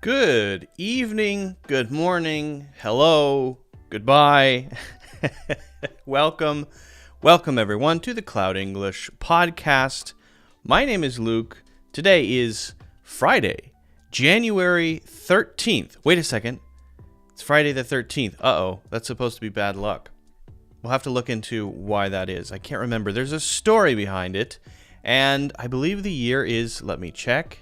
Good evening, good morning, hello, goodbye. Welcome everyone to the Cloud English podcast. My name is Luke. Today is Friday, January 13th. Wait a second. It's Friday the 13th. Uh-oh, that's supposed to be bad luck. We'll have to look into why that is. I can't remember. There's a story behind it, and I believe the year is, let me check.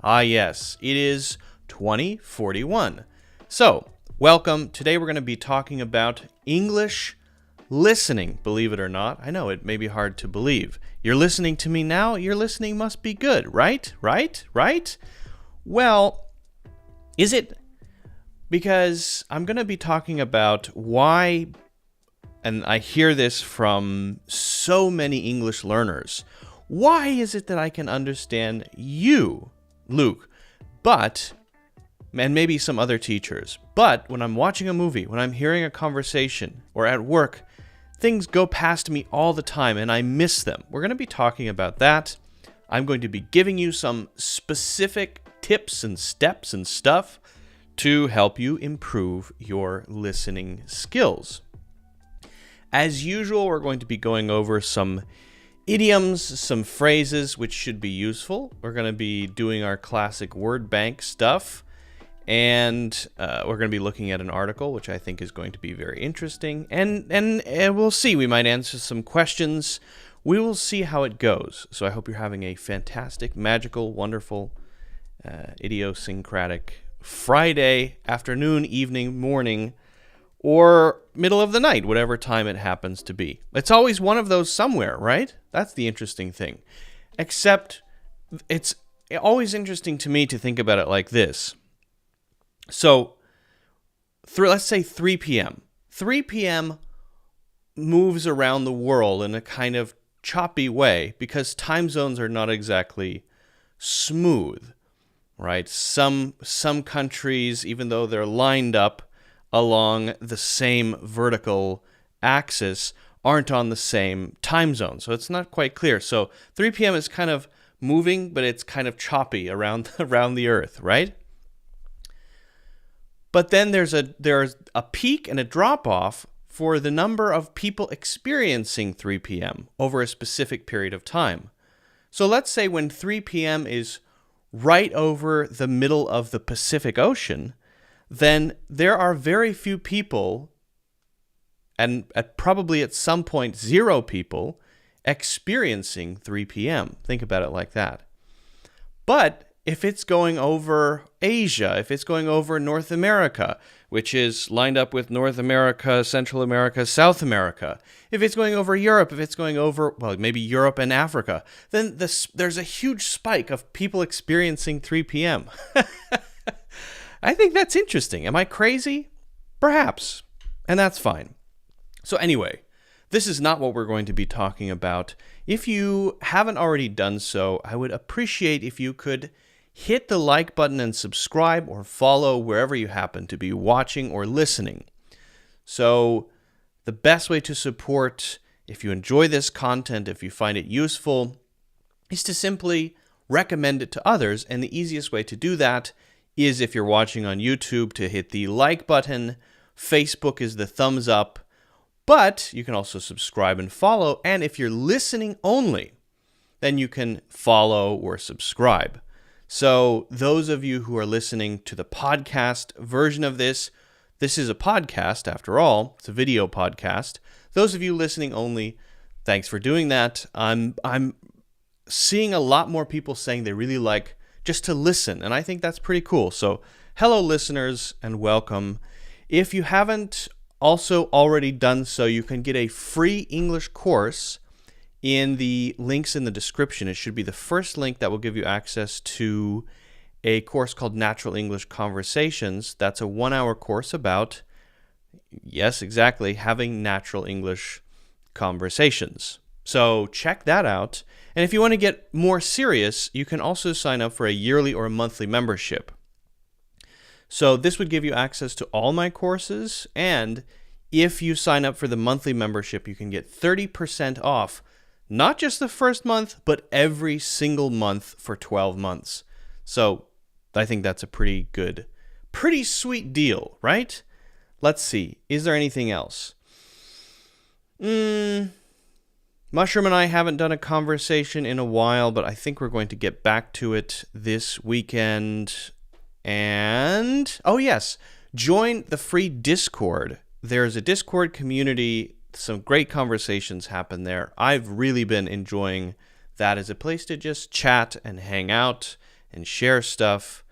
Ah, yes, it is 2041. So, welcome. Today we're going to be talking about English listening, believe it or not. I know it may be hard to believe. You're listening to me now, your listening must be good, right? Well, is it? Because I'm going to be talking about why, and I hear this from so many English learners, why is it that I can understand you, Luke, and maybe some other teachers, but when I'm watching a movie, when I'm hearing a conversation, or at work, things go past me all the time and I miss them. We're going to be talking about that. I'm going to be giving you some specific tips and steps and stuff to help you improve your listening skills. As usual, we're going to be going over some idioms, some phrases which should be useful. We're going to be doing our classic word bank stuff, and we're going to be looking at an article which I think is going to be very interesting, and we'll see. We might answer some questions. We will see how it goes. So I hope you're having a fantastic, magical, wonderful, idiosyncratic Friday afternoon, evening, morning, or middle of the night, whatever time it happens to be. It's always one of those somewhere, right? That's the interesting thing. Except it's always interesting to me to think about it like this. So, let's say 3 p.m. 3 p.m. moves around the world in a kind of choppy way because time zones are not exactly smooth, right? Some countries, even though they're lined up along the same vertical axis, aren't on the same time zone. So it's not quite clear. So 3 p.m. is kind of moving, but it's kind of choppy around the earth, right? But then there's a peak and a drop-off for the number of people experiencing 3 p.m. over a specific period of time. So let's say when 3 p.m. is right over the middle of the Pacific Ocean, then there are very few people, and probably at some point 0 people, experiencing 3 p.m. Think about it like that. But if it's going over Asia, if it's going over North America, which is lined up with North America, Central America, South America, if it's going over Europe, if it's going over, well, maybe Europe and Africa, then there's a huge spike of people experiencing 3 p.m. I think that's interesting. Am I crazy? Perhaps. And that's fine. So anyway, this is not what we're going to be talking about. If you haven't already done so, I would appreciate if you could hit the like button and subscribe or follow wherever you happen to be watching or listening. So the best way to support, if you enjoy this content, if you find it useful, is to simply recommend it to others. And the easiest way to do that is, if you're watching on YouTube, to hit the like button. Facebook is the thumbs up, but you can also subscribe and follow. And if you're listening only, then you can follow or subscribe. So those of you who are listening to the podcast version of this is a podcast after all. It's a video podcast. Those of you listening only, thanks for doing that. I'm seeing a lot more people saying they really like just to listen, and I think that's pretty cool. So hello listeners and welcome. If you haven't also already done so, you can get a free English course in the links in the description. It should be the first link that will give you access to a course called Natural English Conversations. That's a 1-hour course about, yes, exactly, having natural English conversations. So check that out. And if you want to get more serious, you can also sign up for a yearly or a monthly membership. So this would give you access to all my courses, and if you sign up for the monthly membership, you can get 30% off, not just the first month, but every single month for 12 months. So I think that's a pretty sweet deal, right? Let's see. Is there anything else? Mushroom and I haven't done a conversation in a while, but I think we're going to get back to it this weekend. And, oh yes, join the free Discord. There's a Discord community. Some great conversations happen there. I've really been enjoying that as a place to just chat and hang out and share stuff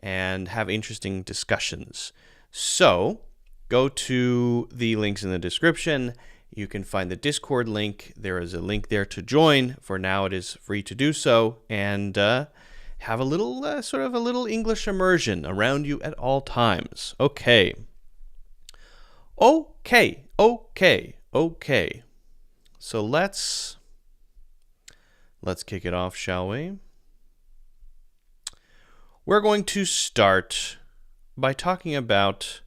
and have interesting discussions. So, go to the links in the description. You can find the Discord link. There is a link there to join. For now, it is free to do so. And have a little, sort of a little English immersion around you at all times. Okay. So let's kick it off, shall we? We're going to start by talking about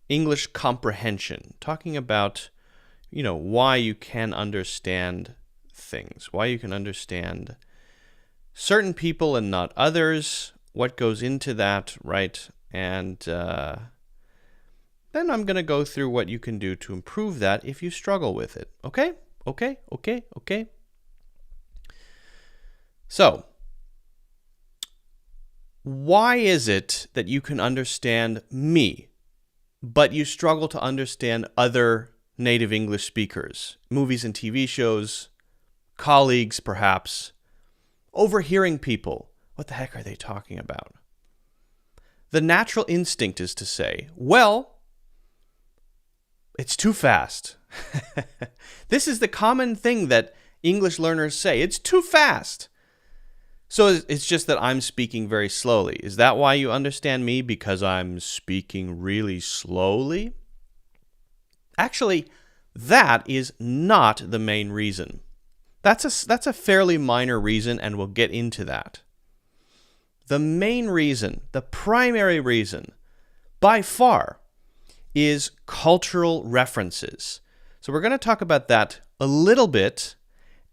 English comprehension, talking about, why you can understand things, why you can understand certain people and not others, what goes into that, right? And then I'm going to go through what you can do to improve that if you struggle with it. Okay? So, why is it that you can understand me, but you struggle to understand other native English speakers, movies and TV shows, colleagues perhaps, overhearing people? What the heck are they talking about? The natural instinct is to say, well, it's too fast. This is the common thing that English learners say. It's too fast. So it's just that I'm speaking very slowly. Is that why you understand me? Because I'm speaking really slowly? Actually, that is not the main reason. That's a fairly minor reason, and we'll get into that. The main reason, the primary reason, by far, is cultural references. So we're going to talk about that a little bit,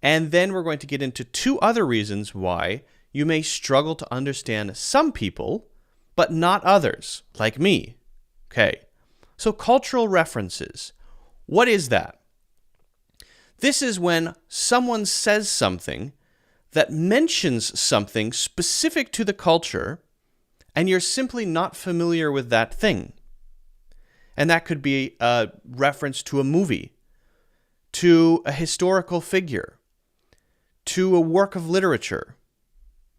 and then we're going to get into two other reasons why you may struggle to understand some people, but not others, like me. Okay, so cultural references. What is that? This is when someone says something that mentions something specific to the culture, and you're simply not familiar with that thing. And that could be a reference to a movie, to a historical figure, to a work of literature,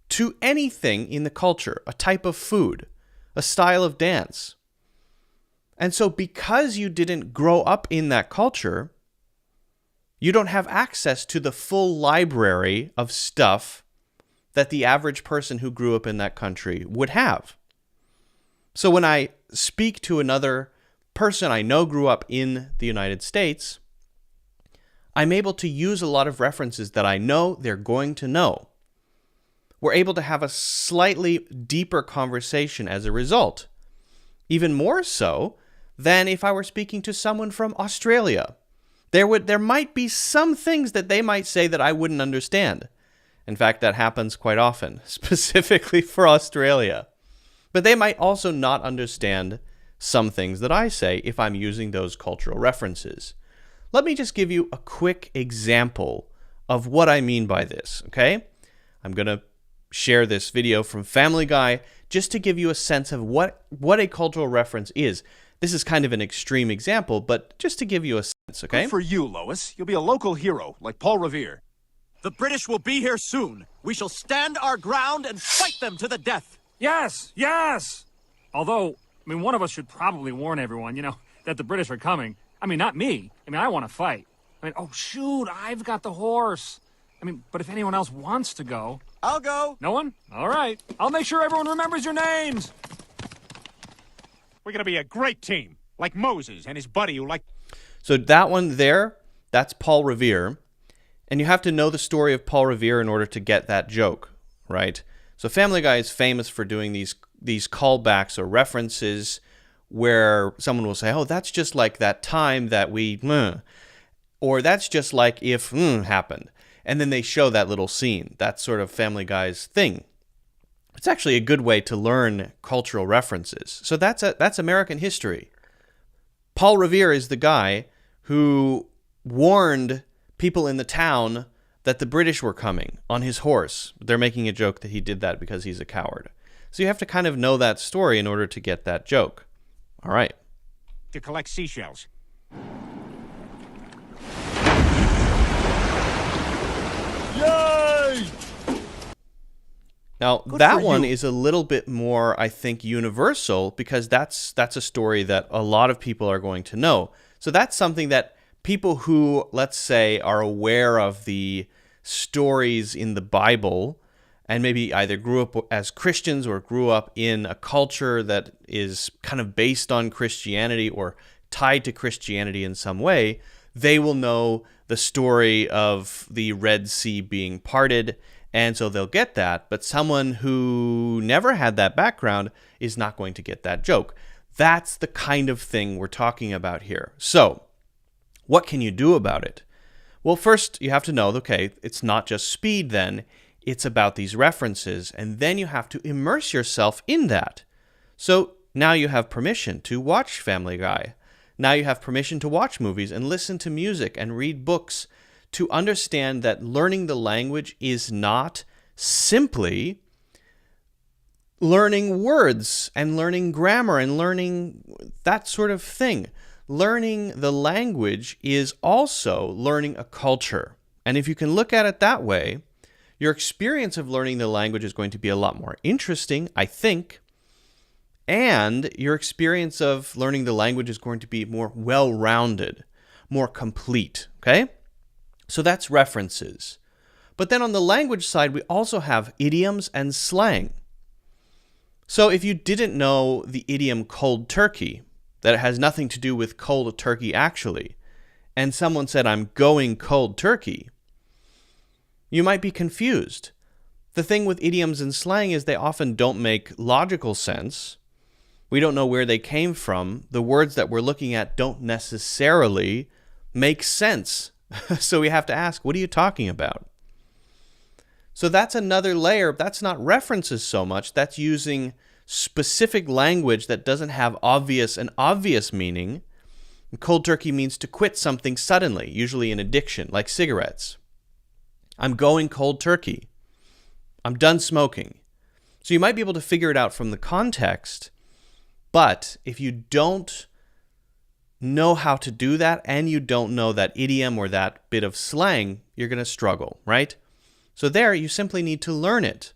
to anything in the culture, a type of food, a style of dance. And so because you didn't grow up in that culture, you don't have access to the full library of stuff that the average person who grew up in that country would have. So when I speak to another person I know grew up in the United States, I'm able to use a lot of references that I know they're going to know. We're able to have a slightly deeper conversation as a result. Even more so than if I were speaking to someone from Australia. There might be some things that they might say that I wouldn't understand. In fact, that happens quite often, specifically for Australia. But they might also not understand some things that I say if I'm using those cultural references. Let me just give you a quick example of what I mean by this, okay? I'm going to share this video from Family Guy just to give you a sense of what a cultural reference is. This is kind of an extreme example, but just to give you a sense, okay? Good for you, Lois. You'll be a local hero, like Paul Revere. The British will be here soon. We shall stand our ground and fight them to the death. Yes, yes! Although, one of us should probably warn everyone, that the British are coming. Not me. I want to fight. Oh, shoot, I've got the horse. But if anyone else wants to go... I'll go. No one? All right. I'll make sure everyone remembers your names. We're going to be a great team, like Moses and his buddy who So that one there, that's Paul Revere. And you have to know the story of Paul Revere in order to get that joke, right? So Family Guy is famous for doing these callbacks or references where someone will say, oh, that's just like that time that we... Or that's just like if happened. And then they show that little scene. That's sort of Family Guy's thing. It's actually a good way to learn cultural references. So that's American history. Paul Revere is the guy who warned people in the town that the British were coming on his horse. They're making a joke that he did that because he's a coward. So you have to kind of know that story in order to get that joke. All right. To collect seashells. Yay! Now, Good that for one you. is a little bit more, I think, universal because that's a story that a lot of people are going to know. So that's something that people who, let's say, are aware of the stories in the Bible and maybe either grew up as Christians or grew up in a culture that is kind of based on Christianity or tied to Christianity in some way, they will know the story of the Red Sea being parted, and so they'll get that. But someone who never had that background is not going to get that joke. That's the kind of thing we're talking about here. So, what can you do about it? Well, first, you have to know, okay, it's not just speed then. It's about these references, and then you have to immerse yourself in that. So now you have permission to watch Family Guy. Now you have permission to watch movies and listen to music and read books to understand that learning the language is not simply learning words and learning grammar and learning that sort of thing. Learning the language is also learning a culture. And if you can look at it that way, your experience of learning the language is going to be a lot more interesting, I think, and your experience of learning the language is going to be more well-rounded, more complete, okay? So that's references. But then on the language side, we also have idioms and slang. So if you didn't know the idiom cold turkey, that it has nothing to do with cold turkey actually, and someone said, I'm going cold turkey, you might be confused. The thing with idioms and slang is they often don't make logical sense. We don't know where they came from. The words that we're looking at don't necessarily make sense. So we have to ask, what are you talking about? So that's another layer. That's not references so much. That's using specific language that doesn't have an obvious meaning. Cold turkey means to quit something suddenly, usually an addiction, like cigarettes. I'm going cold turkey. I'm done smoking. So you might be able to figure it out from the context, but if you don't know how to do that and you don't know that idiom or that bit of slang, you're going to struggle, right? So there, you simply need to learn it.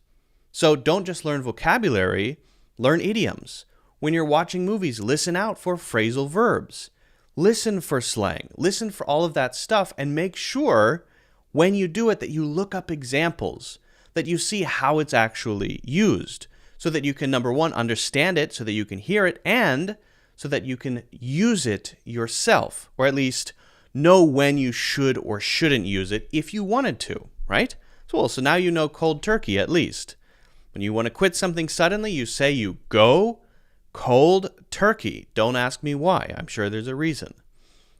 So don't just learn vocabulary, learn idioms. When you're watching movies, listen out for phrasal verbs. Listen for slang. Listen for all of that stuff and make sure when you do it that you look up examples, that you see how it's actually used, so that you can, number one, understand it, so that you can hear it, and so that you can use it yourself, or at least know when you should or shouldn't use it if you wanted to, right? So now you know cold turkey at least. When you want to quit something suddenly, you say you go cold turkey. Don't ask me why. I'm sure there's a reason.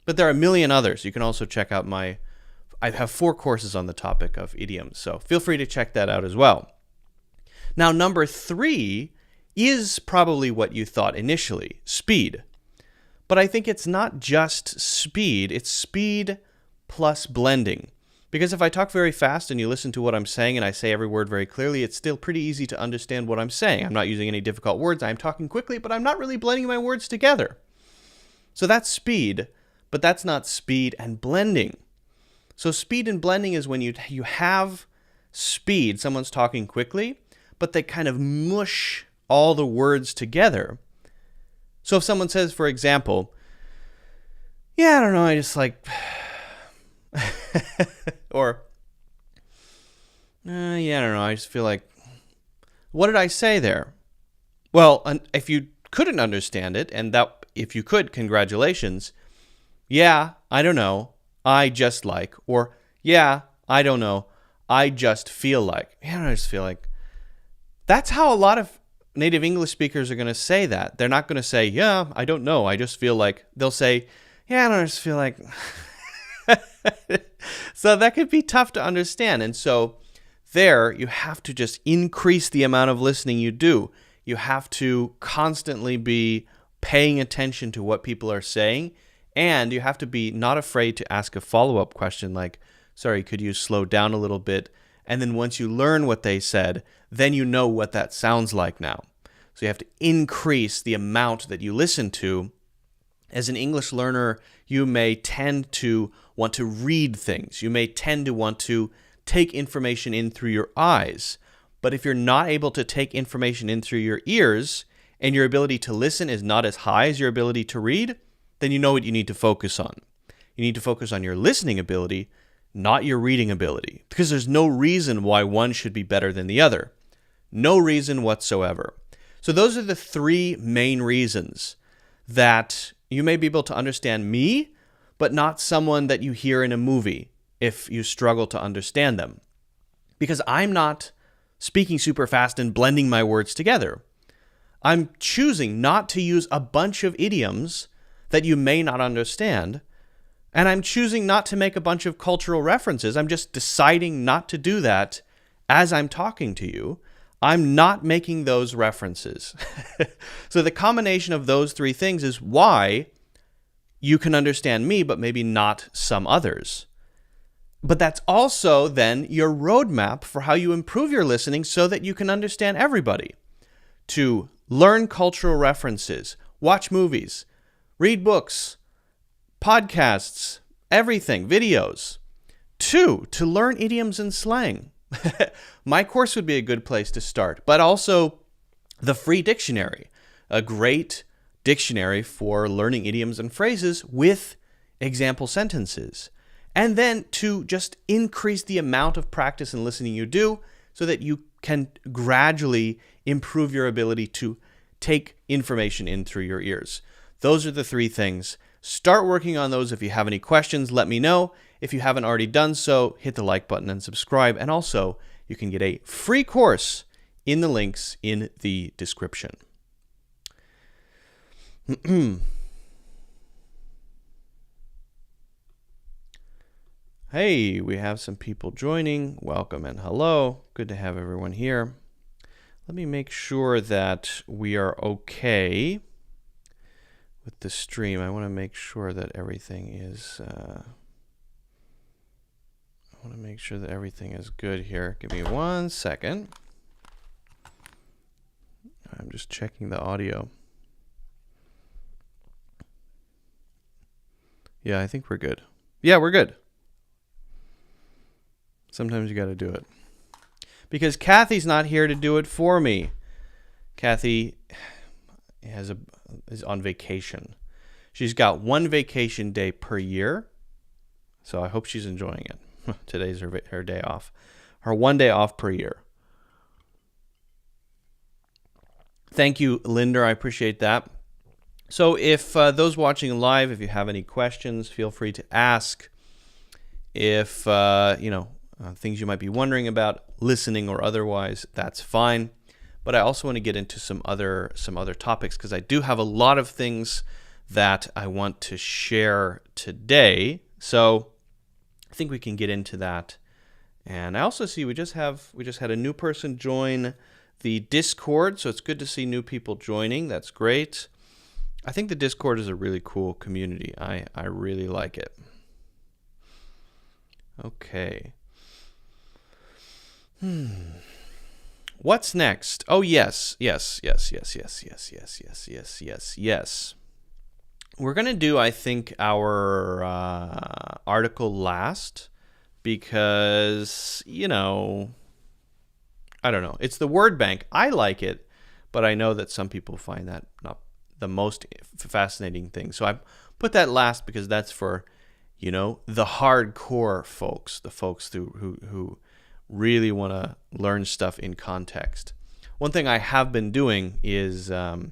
But there are a million others. You can also check out I have 4 courses on the topic of idioms, so feel free to check that out as well. Now, number 3 is probably what you thought initially, speed. But I think it's not just speed, it's speed plus blending. Because if I talk very fast and you listen to what I'm saying and I say every word very clearly, it's still pretty easy to understand what I'm saying. I'm not using any difficult words, I'm talking quickly, but I'm not really blending my words together. So that's speed, but that's not speed and blending. So speed and blending is when you have speed, someone's talking quickly, but they kind of mush all the words together. So if someone says, for example, yeah, I don't know, I just like, or, yeah, I don't know, I just feel like, what did I say there? Well, if you couldn't understand it, and that if you could, congratulations, yeah, I don't know, I just like, or yeah, I don't know, I just feel like. Yeah, I just feel like. That's how a lot of native English speakers are going to say that. They're not going to say, yeah, I don't know, I just feel like. They'll say, yeah, I just feel like. So that could be tough to understand. And so there you have to just increase the amount of listening you do. You have to constantly be paying attention to what people are saying, and you have to be not afraid to ask a follow-up question like, sorry, could you slow down a little bit? And then once you learn what they said, then you know what that sounds like now. So you have to increase the amount that you listen to. As an English learner, you may tend to want to read things. You may tend to want to take information in through your eyes. But if you're not able to take information in through your ears, and your ability to listen is not as high as your ability to read, then you know what you need to focus on. You need to focus on your listening ability, not your reading ability, because there's no reason why one should be better than the other. No reason whatsoever. So those are the three main reasons that you may be able to understand me, but not someone that you hear in a movie if you struggle to understand them. Because I'm not speaking super fast and blending my words together. I'm choosing not to use a bunch of idioms that you may not understand, and I'm choosing not to make a bunch of cultural references. I'm just deciding not to do that as I'm talking to you. I'm not making those references. So the combination of those three things is why you can understand me, but maybe not some others. But that's also then your roadmap for how you improve your listening so that you can understand everybody. To learn cultural references, watch movies, read books, podcasts, everything, videos. 2, to learn idioms and slang. My course would be a good place to start, but also the free dictionary, a great dictionary for learning idioms and phrases with example sentences. And then to just increase the amount of practice and listening you do so that you can gradually improve your ability to take information in through your ears. Those are the three things. Start working on those. If you have any questions, let me know. If you haven't already done so, hit the like button and subscribe. And also, you can get a free course in the links in the description. Hey, we have some people joining. Welcome and hello. Good to have everyone here. Let me make sure that we are okay with the stream. I want to make sure that everything is good here. Give me 1 second. I'm just checking the audio. Yeah, I think we're good. Yeah, we're good. Sometimes you got to do it. Because Kathy's not here to do it for me. Kathy is on vacation. She's got 1 vacation day per year. So I hope she's enjoying it. Today's her day off. Her 1 day off per year. Thank you, Linda. I appreciate that. So if those watching live, if you have any questions, feel free to ask. If, things you might be wondering about, listening or otherwise, that's fine. But I also want to get into some other topics because I do have a lot of things that I want to share today. So I think we can get into that. And I also see we just had a new person join the Discord, so it's good to see new people joining. That's great. I think the Discord is a really cool community. I really like it. Okay. What's next? Oh, yes. We're going to do, I think, our article last because, I don't know. It's the word bank. I like it, but I know that some people find that not the most fascinating thing. So I put that last because that's for, the hardcore folks, the folks who really want to learn stuff in context. One thing I have been doing is I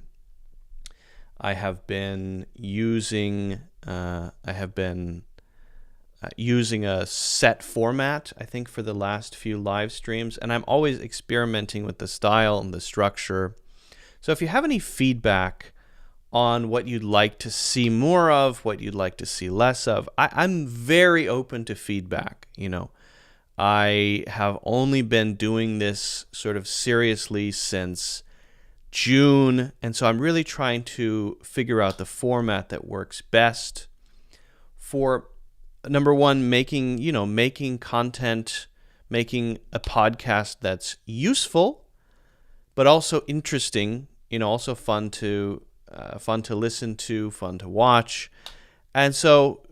have been using a set format, I think, for the last few live streams, and I'm always experimenting with the style and the structure. So if you have any feedback on what you'd like to see more of, what you'd like to see less of, I'm very open to feedback. I have only been doing this sort of seriously since June, and so I'm really trying to figure out the format that works best for, number one, making content, making a podcast that's useful, but also interesting, also fun to listen to, fun to watch. And so,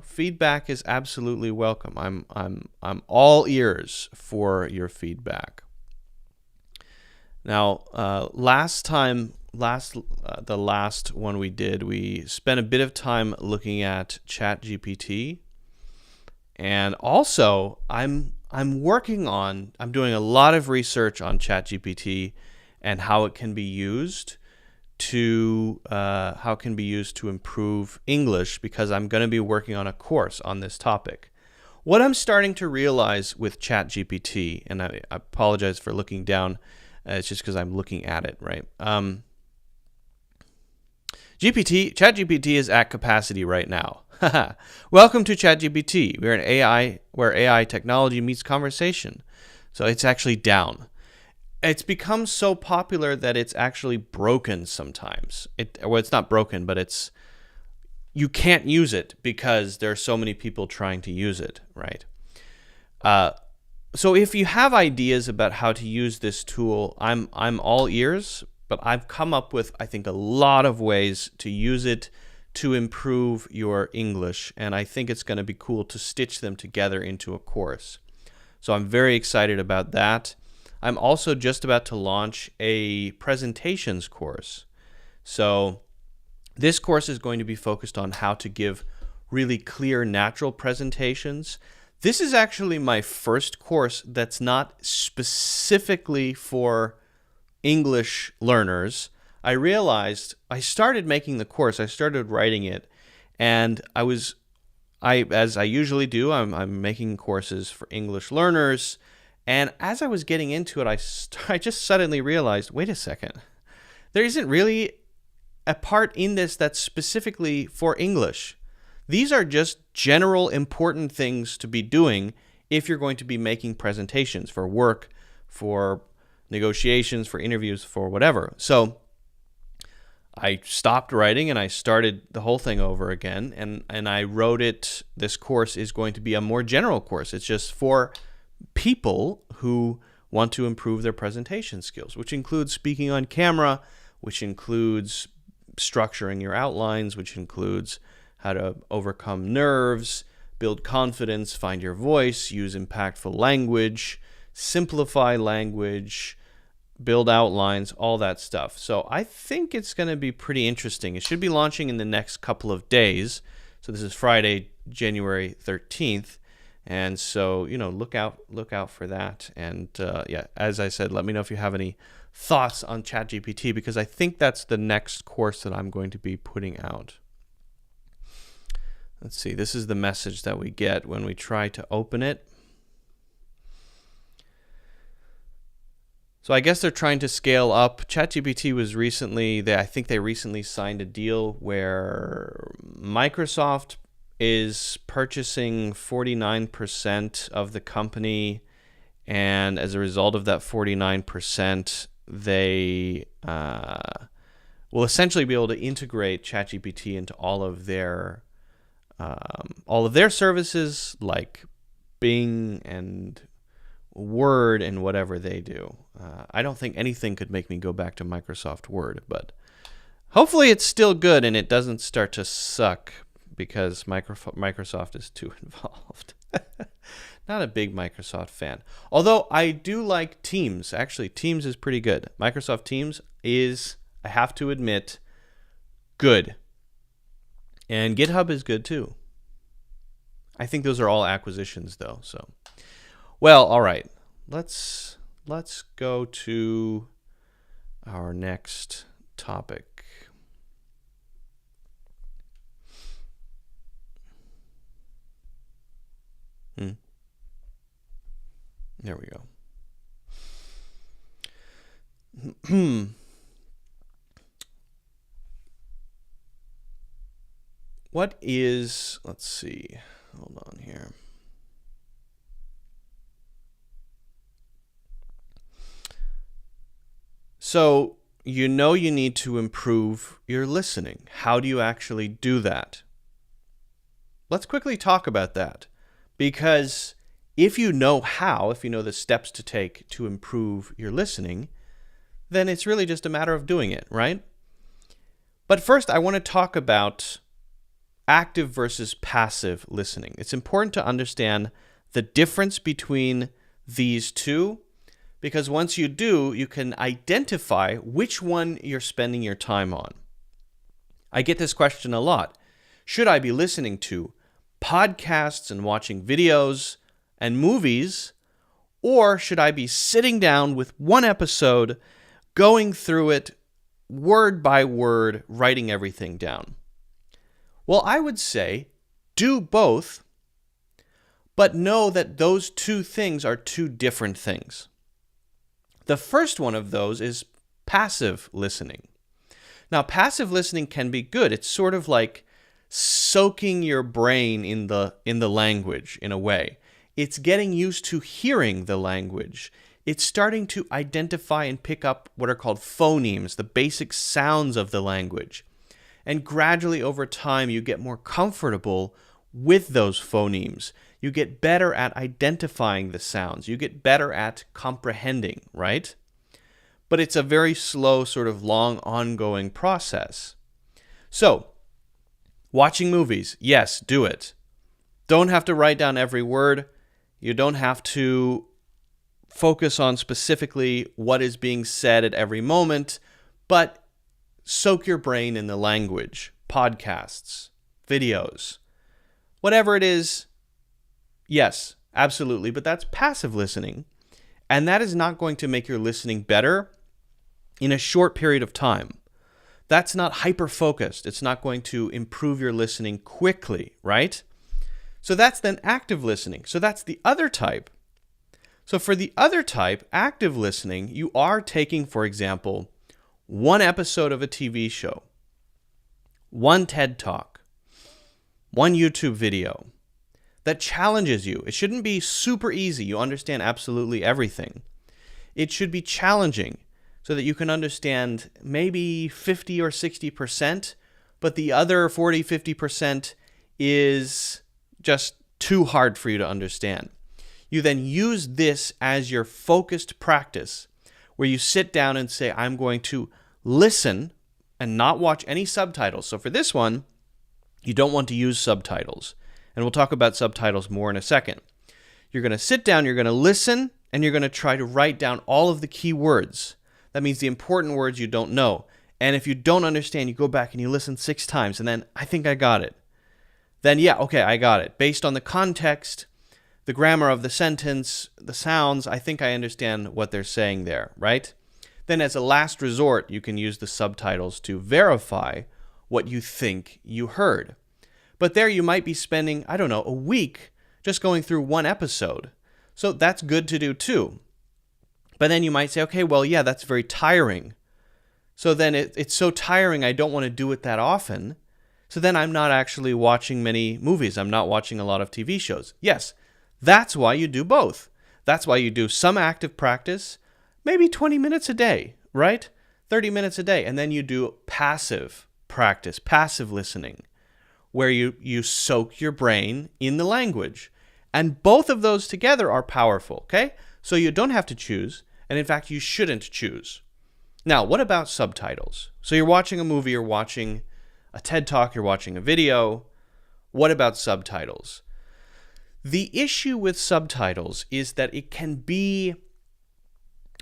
feedback is absolutely welcome. I'm all ears for your feedback. Now, the last one we did, we spent a bit of time looking at ChatGPT, and also I'm doing a lot of research on ChatGPT and how it can be used to improve English, because I'm going to be working on a course on this topic. What I'm starting to realize with ChatGPT, and I apologize for looking down, it's just because I'm looking at it, right? ChatGPT is at capacity right now. Welcome to ChatGPT. We're an AI where AI technology meets conversation. So it's actually down. It's become so popular that it's actually broken sometimes. It's not broken, but you can't use it because there are so many people trying to use it, right? So if you have ideas about how to use this tool, I'm all ears, but I've come up with, I think, a lot of ways to use it to improve your English, and I think it's going to be cool to stitch them together into a course. So I'm very excited about that. I'm also just about to launch a presentations course. So this course is going to be focused on how to give really clear, natural presentations. This is actually my first course that's not specifically for English learners. I realized I started making the course, I started writing it, and as I usually do, I'm making courses for English learners. And as I was getting into it, I just suddenly realized, wait a second, there isn't really a part in this that's specifically for English. These are just general important things to be doing if you're going to be making presentations for work, for negotiations, for interviews, for whatever. So I stopped writing and I started the whole thing over again, and I wrote it. This course is going to be a more general course. It's just for people who want to improve their presentation skills, which includes speaking on camera, which includes structuring your outlines, which includes how to overcome nerves, build confidence, find your voice, use impactful language, simplify language, build outlines, all that stuff. So I think it's going to be pretty interesting. It should be launching in the next couple of days. So this is Friday, January 13th. And so, look out for that. And as I said, let me know if you have any thoughts on ChatGPT, because I think that's the next course that I'm going to be putting out. Let's see. This is the message that we get when we try to open it. So I guess they're trying to scale up. ChatGPT was I think they recently signed a deal where Microsoft is purchasing 49% of the company, and as a result of that 49%, they will essentially be able to integrate ChatGPT into all of their services, like Bing and Word and whatever they do. I don't think anything could make me go back to Microsoft Word, but hopefully it's still good and it doesn't start to suck because Microsoft is too involved. Not a big Microsoft fan. Although I do like Teams. Actually, Teams is pretty good. Microsoft Teams is, I have to admit, good. And GitHub is good too. I think those are all acquisitions though. So, well, all right. Let's go to our next topic. There we go. Let's see. Hold on here. So you know you need to improve your listening. How do you actually do that? Let's quickly talk about that. Because if you know how, if you know the steps to take to improve your listening, then it's really just a matter of doing it, right? But first, I want to talk about active versus passive listening. It's important to understand the difference between these two, because once you do, you can identify which one you're spending your time on. I get this question a lot. Should I be listening to podcasts and watching videos and movies, or should I be sitting down with one episode, going through it word by word, writing everything down? Well, I would say do both, but know that those two things are two different things. The first one of those is passive listening. Now, passive listening can be good. It's sort of like soaking your brain in the language in a way. It's getting used to hearing the language. It's starting to identify and pick up what are called phonemes, the basic sounds of the language. And gradually over time, you get more comfortable with those phonemes. You get better at identifying the sounds. You get better at comprehending, right? But it's a very slow, sort of long, ongoing process. So, watching movies, yes, do it. Don't have to write down every word. You don't have to focus on specifically what is being said at every moment, but soak your brain in the language, podcasts, videos, whatever it is. Yes, absolutely, but that's passive listening, and that is not going to make your listening better in a short period of time. That's not hyper-focused. It's not going to improve your listening quickly, right? So that's then active listening. So that's the other type. So for the other type, active listening, you are taking, for example, one episode of a TV show, one TED Talk, one YouTube video that challenges you. It shouldn't be super easy. You understand absolutely everything. It should be challenging so that you can understand maybe 50 or 60%, but the other 40, 50% is just too hard for you to understand. You then use this as your focused practice, where you sit down and say, I'm going to listen and not watch any subtitles. So for this one, you don't want to use subtitles. And we'll talk about subtitles more in a second. You're going to sit down, you're going to listen, and you're going to try to write down all of the key words. That means the important words you don't know. And if you don't understand, you go back and you listen 6 times, and then, I think I got it. Then, yeah, okay, I got it. Based on the context, the grammar of the sentence, the sounds, I think I understand what they're saying there, right? Then as a last resort, you can use the subtitles to verify what you think you heard. But there you might be spending, I don't know, a week just going through one episode. So that's good to do too. But then you might say, okay, well, yeah, that's very tiring. So then it's so tiring, I don't want to do it that often. So then I'm not actually watching many movies. I'm not watching a lot of TV shows. Yes, that's why you do both. That's why you do some active practice, maybe 20 minutes a day, right? 30 minutes a day. And then you do passive practice, passive listening, where you soak your brain in the language. And both of those together are powerful, okay? So you don't have to choose, and in fact, you shouldn't choose. Now, what about subtitles? So you're watching a movie, you're watching a TED Talk, you're watching a video. What about subtitles? The issue with subtitles is that it can be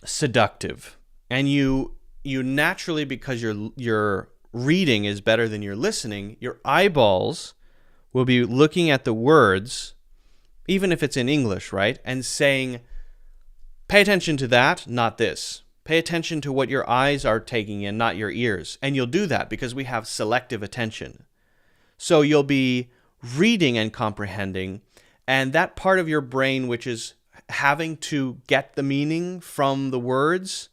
seductive. And you naturally, because your reading is better than your listening, your eyeballs will be looking at the words, even if it's in English, right? And saying, pay attention to that, not this. Pay attention to what your eyes are taking in, not your ears. And you'll do that because we have selective attention. So you'll be reading and comprehending, and that part of your brain which is having to get the meaning from the words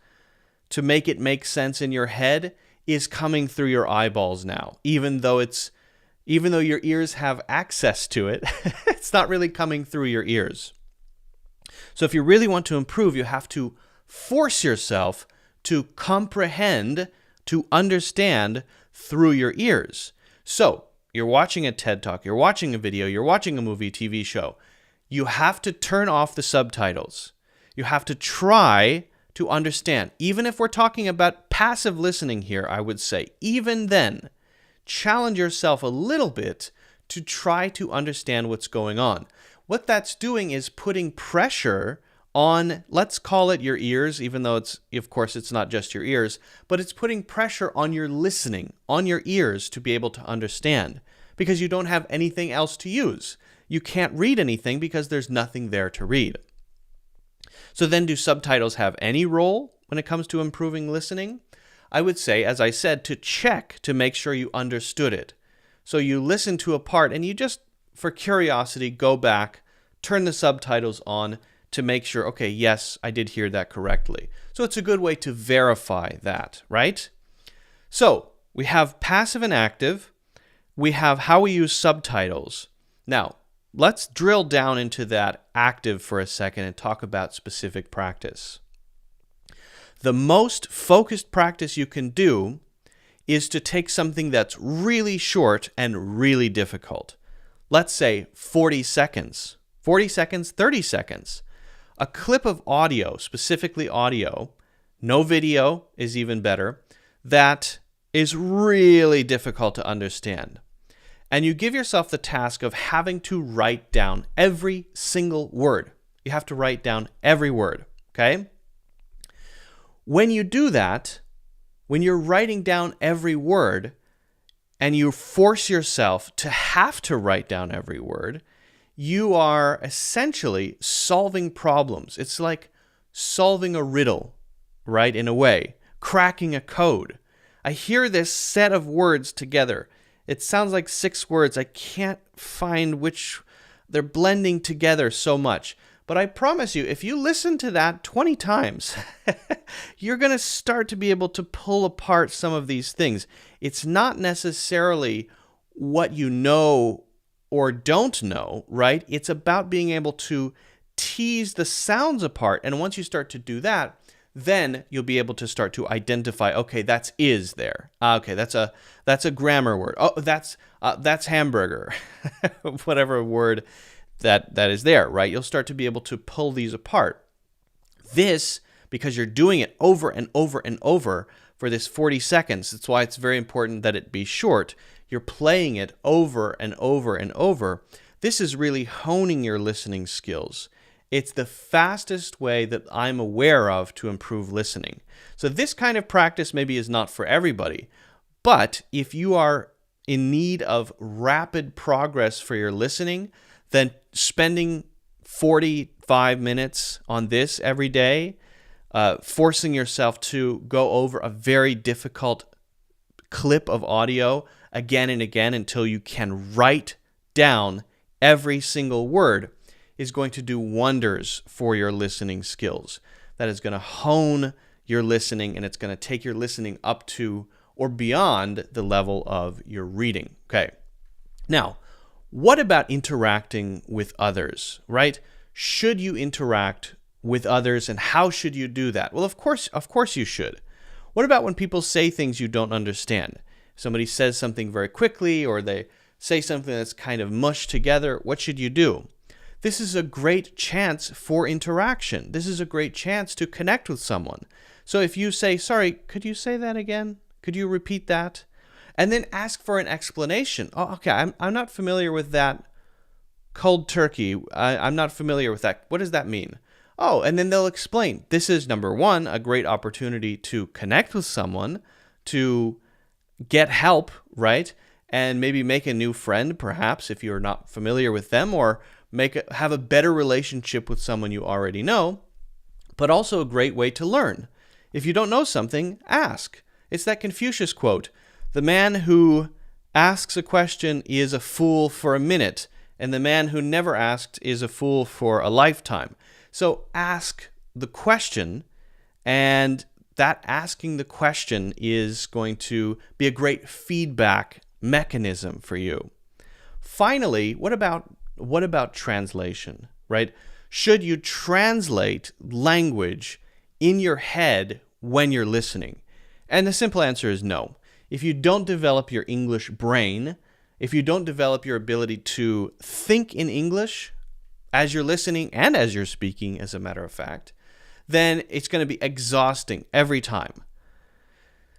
to make it make sense in your head is coming through your eyeballs now. Even though your ears have access to it, it's not really coming through your ears. So if you really want to improve, you have to force yourself to comprehend, to understand through your ears. So, you're watching a TED Talk, you're watching a video, you're watching a movie, TV show. You have to turn off the subtitles. You have to try to understand. Even if we're talking about passive listening here, I would say, even then, challenge yourself a little bit to try to understand what's going on. What that's doing is putting pressure on, let's call it your ears, even though of course, it's not just your ears, but it's putting pressure on your listening, on your ears to be able to understand, because you don't have anything else to use. You can't read anything because there's nothing there to read. So then, do subtitles have any role when it comes to improving listening? I would say, as I said, to check to make sure you understood it. So you listen to a part and you just, for curiosity, go back, turn the subtitles on to make sure, okay, yes, I did hear that correctly. So it's a good way to verify that, right? So we have passive and active. We have how we use subtitles. Now, let's drill down into that active for a second and talk about specific practice. The most focused practice you can do is to take something that's really short and really difficult. Let's say 40 seconds. 40 seconds, 30 seconds. A clip of audio, specifically audio, no video is even better, that is really difficult to understand. And you give yourself the task of having to write down every single word. You have to write down every word, okay? When you do that, when you're writing down every word and you force yourself to have to write down every word, you are essentially solving problems. It's like solving a riddle, right, in a way, cracking a code. I hear this set of words together. It sounds like 6 words. I can't find which, they're blending together so much. But I promise you, if you listen to that 20 times, you're going to start to be able to pull apart some of these things. It's not necessarily what you know or don't know, right? It's about being able to tease the sounds apart. And once you start to do that, then you'll be able to start to identify, okay, that's is there. Okay, that's a grammar word. Oh, that's hamburger. Whatever word that is there, right? You'll start to be able to pull these apart. This, because you're doing it over and over and over for this 40 seconds, that's why it's very important that it be short. You're playing it over and over and over. This is really honing your listening skills. It's the fastest way that I'm aware of to improve listening. So this kind of practice maybe is not for everybody, but if you are in need of rapid progress for your listening, then spending 45 minutes on this every day, forcing yourself to go over a very difficult clip of audio again and again until you can write down every single word, is going to do wonders for your listening skills. That is going to hone your listening, and it's going to take your listening up to or beyond the level of your reading. Okay. Now, what about interacting with others, right? Should you interact with others, and how should you do that? Well, of course you should. What about when people say things you don't understand? Somebody says something very quickly, or they say something that's kind of mushed together. What should you do? This is a great chance for interaction. This is a great chance to connect with someone. So if you say, sorry, could you say that again? Could you repeat that? And then ask for an explanation. Oh, okay, I'm not familiar with that cold turkey. I'm not familiar with that. What does that mean? Oh, and then they'll explain. This is, number one, a great opportunity to connect with someone, to get help, right? And maybe make a new friend, perhaps, if you're not familiar with them, or have a better relationship with someone you already know, but also a great way to learn. If you don't know something, ask. It's that Confucius quote, "The man who asks a question is a fool for a minute, and the man who never asked is a fool for a lifetime." So ask the question, and that asking the question is going to be a great feedback mechanism for you. Finally, what about translation, right? Should you translate language in your head when you're listening? And the simple answer is no. If you don't develop your English brain, if you don't develop your ability to think in English as you're listening and as you're speaking, as a matter of fact, then it's going to be exhausting every time.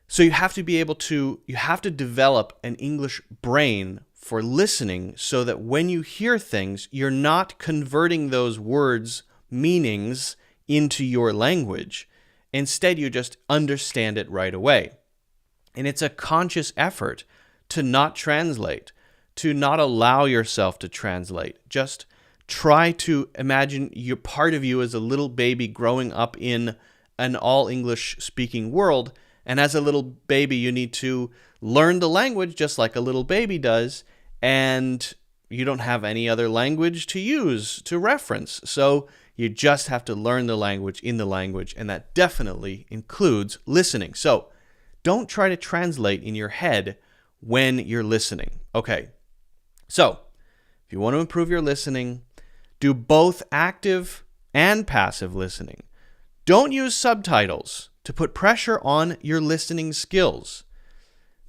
So you have to develop an English brain for listening so that when you hear things, you're not converting those words' meanings into your language. Instead, you just understand it right away. And it's a conscious effort to not translate, to not allow yourself to translate. Just try to imagine part of you as a little baby growing up in an all-English speaking world. And as a little baby, you need to learn the language just like a little baby does. And you don't have any other language to use, to reference. So you just have to learn the language in the language. And that definitely includes listening. So don't try to translate in your head when you're listening. Okay. So if you want to improve your listening, do both active and passive listening. Don't use subtitles to put pressure on your listening skills.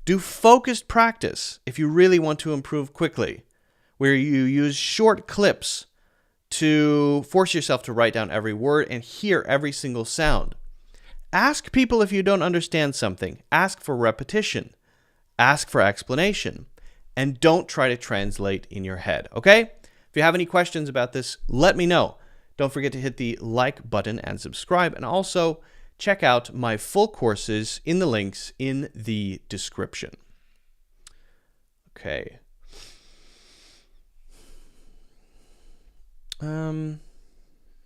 Do focused practice if you really want to improve quickly, where you use short clips to force yourself to write down every word and hear every single sound. Ask people if you don't understand something. Ask for repetition. Ask for explanation. And don't try to translate in your head, okay? If you have any questions about this, let me know. Don't forget to hit the like button and subscribe. And also check out my full courses in the links in the description. Okay.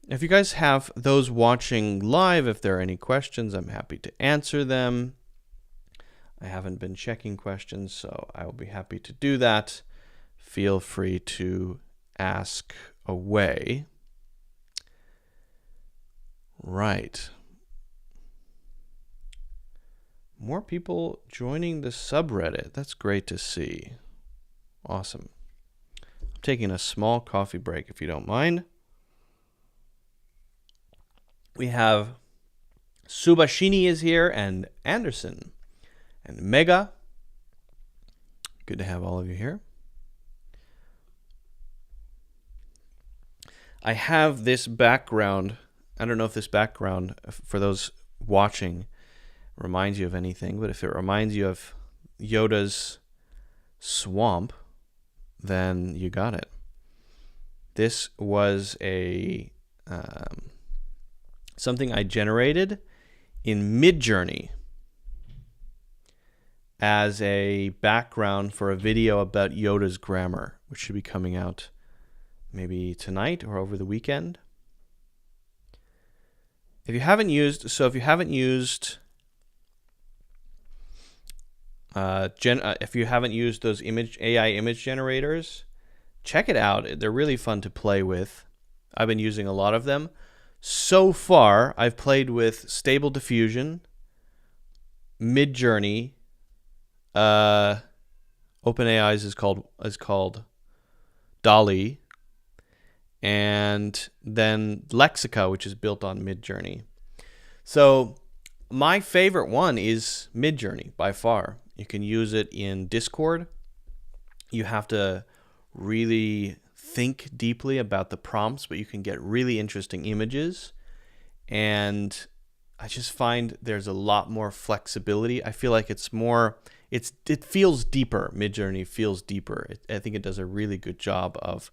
If you guys have those watching live, if there are any questions, I'm happy to answer them. I haven't been checking questions, so I will be happy to do that. Feel free to ask away. Right. More people joining the subreddit. That's great to see. Awesome. I'm taking a small coffee break, if you don't mind. We have Subashini is here, and Anderson, and Mega. Good to have all of you here. I have this background. I don't know if this background, for those watching, reminds you of anything, but if it reminds you of Yoda's swamp, then you got it. This was a something I generated in Midjourney as a background for a video about Yoda's grammar, which should be coming out maybe tonight or over the weekend. If you haven't used those AI image generators, check it out. They're really fun to play with. I've been using a lot of them. So far, I've played with Stable Diffusion, Midjourney, OpenAI's is called DALL-E, and then Lexica, which is built on Midjourney. So my favorite one is Midjourney by far. You can use it in Discord. You have to really think deeply about the prompts, but you can get really interesting images. And I just find there's a lot more flexibility. I feel like it feels deeper. Midjourney feels deeper. I think it does a really good job of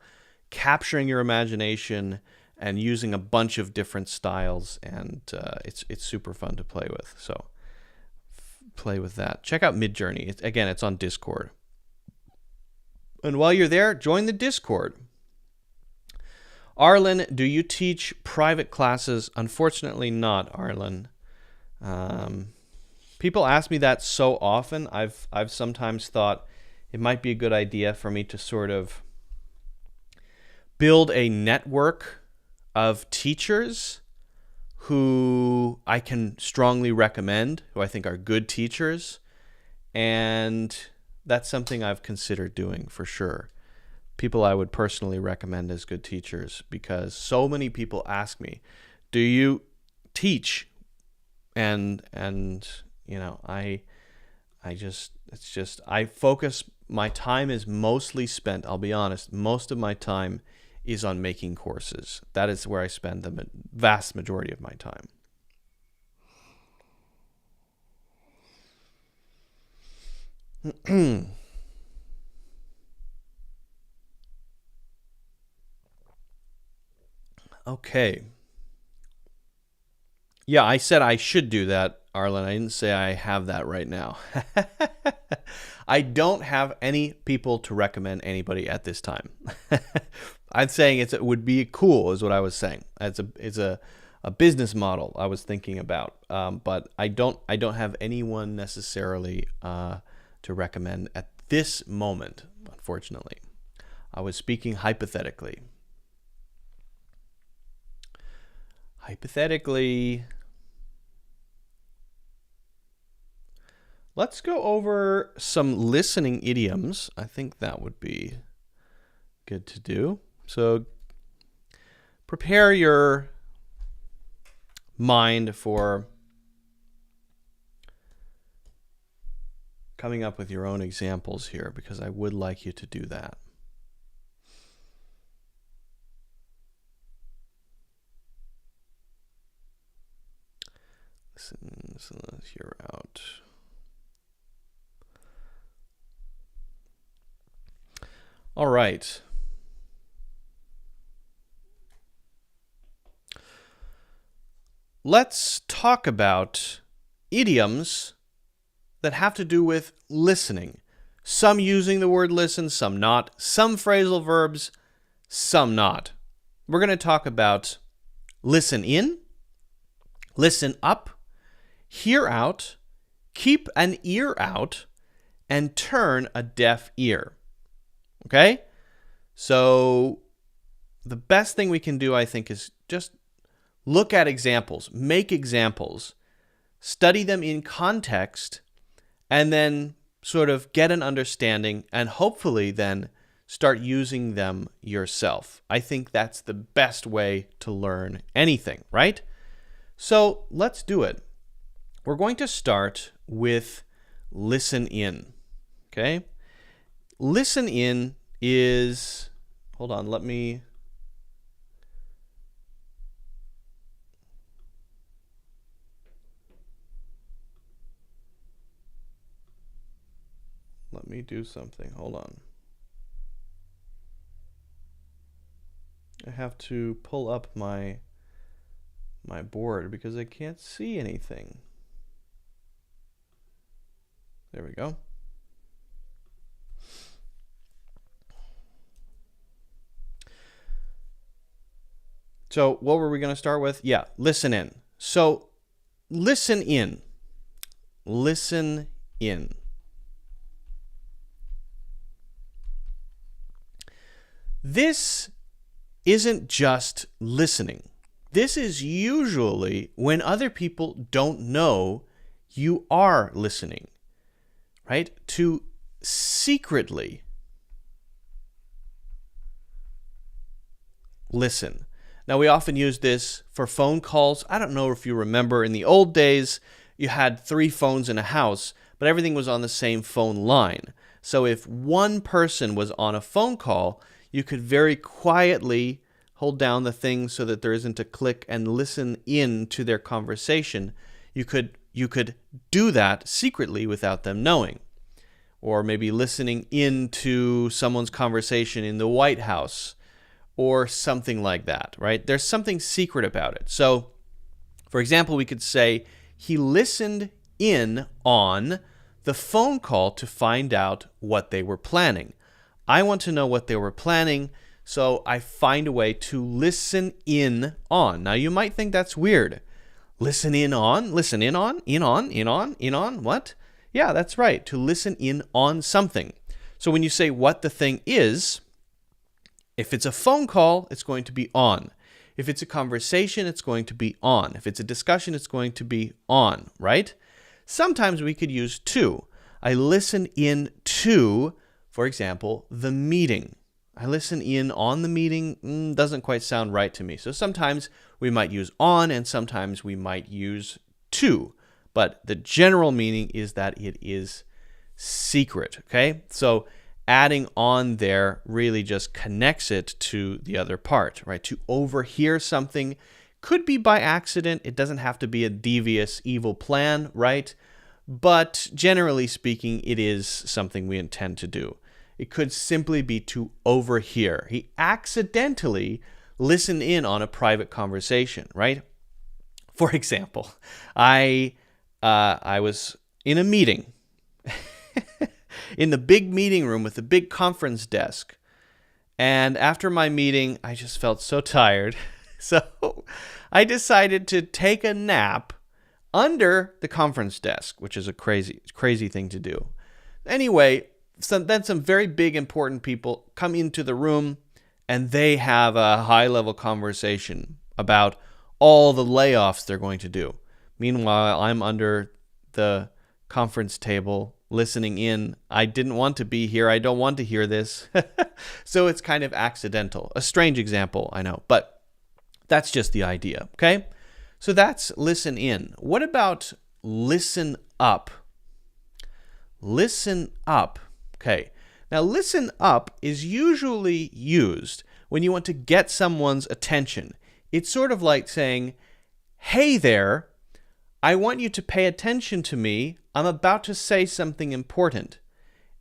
capturing your imagination and using a bunch of different styles, and it's super fun to play with. So play with that. Check out Midjourney. It's on Discord. And while you're there, join the Discord. Arlen, do you teach private classes? Unfortunately not, Arlen. People ask me that so often. I've sometimes thought it might be a good idea for me to sort of build a network of teachers who I can strongly recommend, who I think are good teachers. And that's something I've considered doing for sure. People I would personally recommend as good teachers, because so many people ask me, do you teach and I focus. My time is mostly spent, I'll be honest, most of my time is on making courses. That is where I spend the vast majority of my time. Okay. Yeah, I said I should do that, Arlen. I didn't say I have that right now. I don't have any people to recommend anybody at this time. I'm saying it would be cool, is what I was saying. It's a business model I was thinking about, but I don't have anyone necessarily to recommend at this moment. Unfortunately, I was speaking hypothetically. Let's go over some listening idioms. I think that would be good to do. So prepare your mind for coming up with your own examples here, because I would like you to do that. Listen, hear out. All right. Let's talk about idioms that have to do with listening. Some using the word listen, some not. Some phrasal verbs, some not. We're going to talk about listen in, listen up, hear out, keep an ear out, and turn a deaf ear. Okay? So the best thing we can do, I think, is just look at examples, make examples, study them in context, and then sort of get an understanding, and hopefully then start using them yourself. I think that's the best way to learn anything, right? So let's do it. We're going to start with listen in, okay? Listen in is, hold on, let me do something. Hold on. I have to pull up my board because I can't see anything. There we go. So what were we going to start with? Yeah, listen in. So listen in. Listen in. This isn't just listening. This is usually when other people don't know you are listening, right? To secretly listen. Now, we often use this for phone calls. I don't know if you remember, in the old days, you had 3 phones in a house, but everything was on the same phone line. So if one person was on a phone call, you could very quietly hold down the thing so that there isn't a click and listen in to their conversation. You could do that secretly without them knowing. Or maybe listening into someone's conversation in the White House or something like that, right? There's something secret about it. So, for example, we could say, he listened in on the phone call to find out what they were planning. I want to know what they were planning, so I find a way to listen in on. Now, you might think that's weird. Listen in on? Listen in on? In on? What? Yeah, that's right. To listen in on something. So when you say what the thing is, if it's a phone call, it's going to be on. If it's a conversation, it's going to be on. If it's a discussion, it's going to be on, right? Sometimes we could use to. I listen in to, for example, the meeting. I listen in on the meeting doesn't quite sound right to me. So sometimes we might use on and sometimes we might use to, but the general meaning is that it is secret, okay? So adding on there really just connects it to the other part, right? To overhear something could be by accident. It doesn't have to be a devious, evil plan, right? But generally speaking, it is something we intend to do. It could simply be to overhear. He accidentally listened in on a private conversation, right? For example, I was in a meeting in the big meeting room with the big conference desk. And after my meeting, I just felt so tired. So I decided to take a nap under the conference desk, which is a crazy thing to do. Anyway, then some very big important people come into the room and they have a high-level conversation about all the layoffs they're going to do. Meanwhile, I'm under the conference table listening in. I didn't want to be here. I don't want to hear this. So it's kind of accidental. A strange example, I know, but that's just the idea, okay? So that's listen in. What about listen up? Listen up. Okay. Now, listen up is usually used when you want to get someone's attention. It's sort of like saying, hey there, I want you to pay attention to me. I'm about to say something important.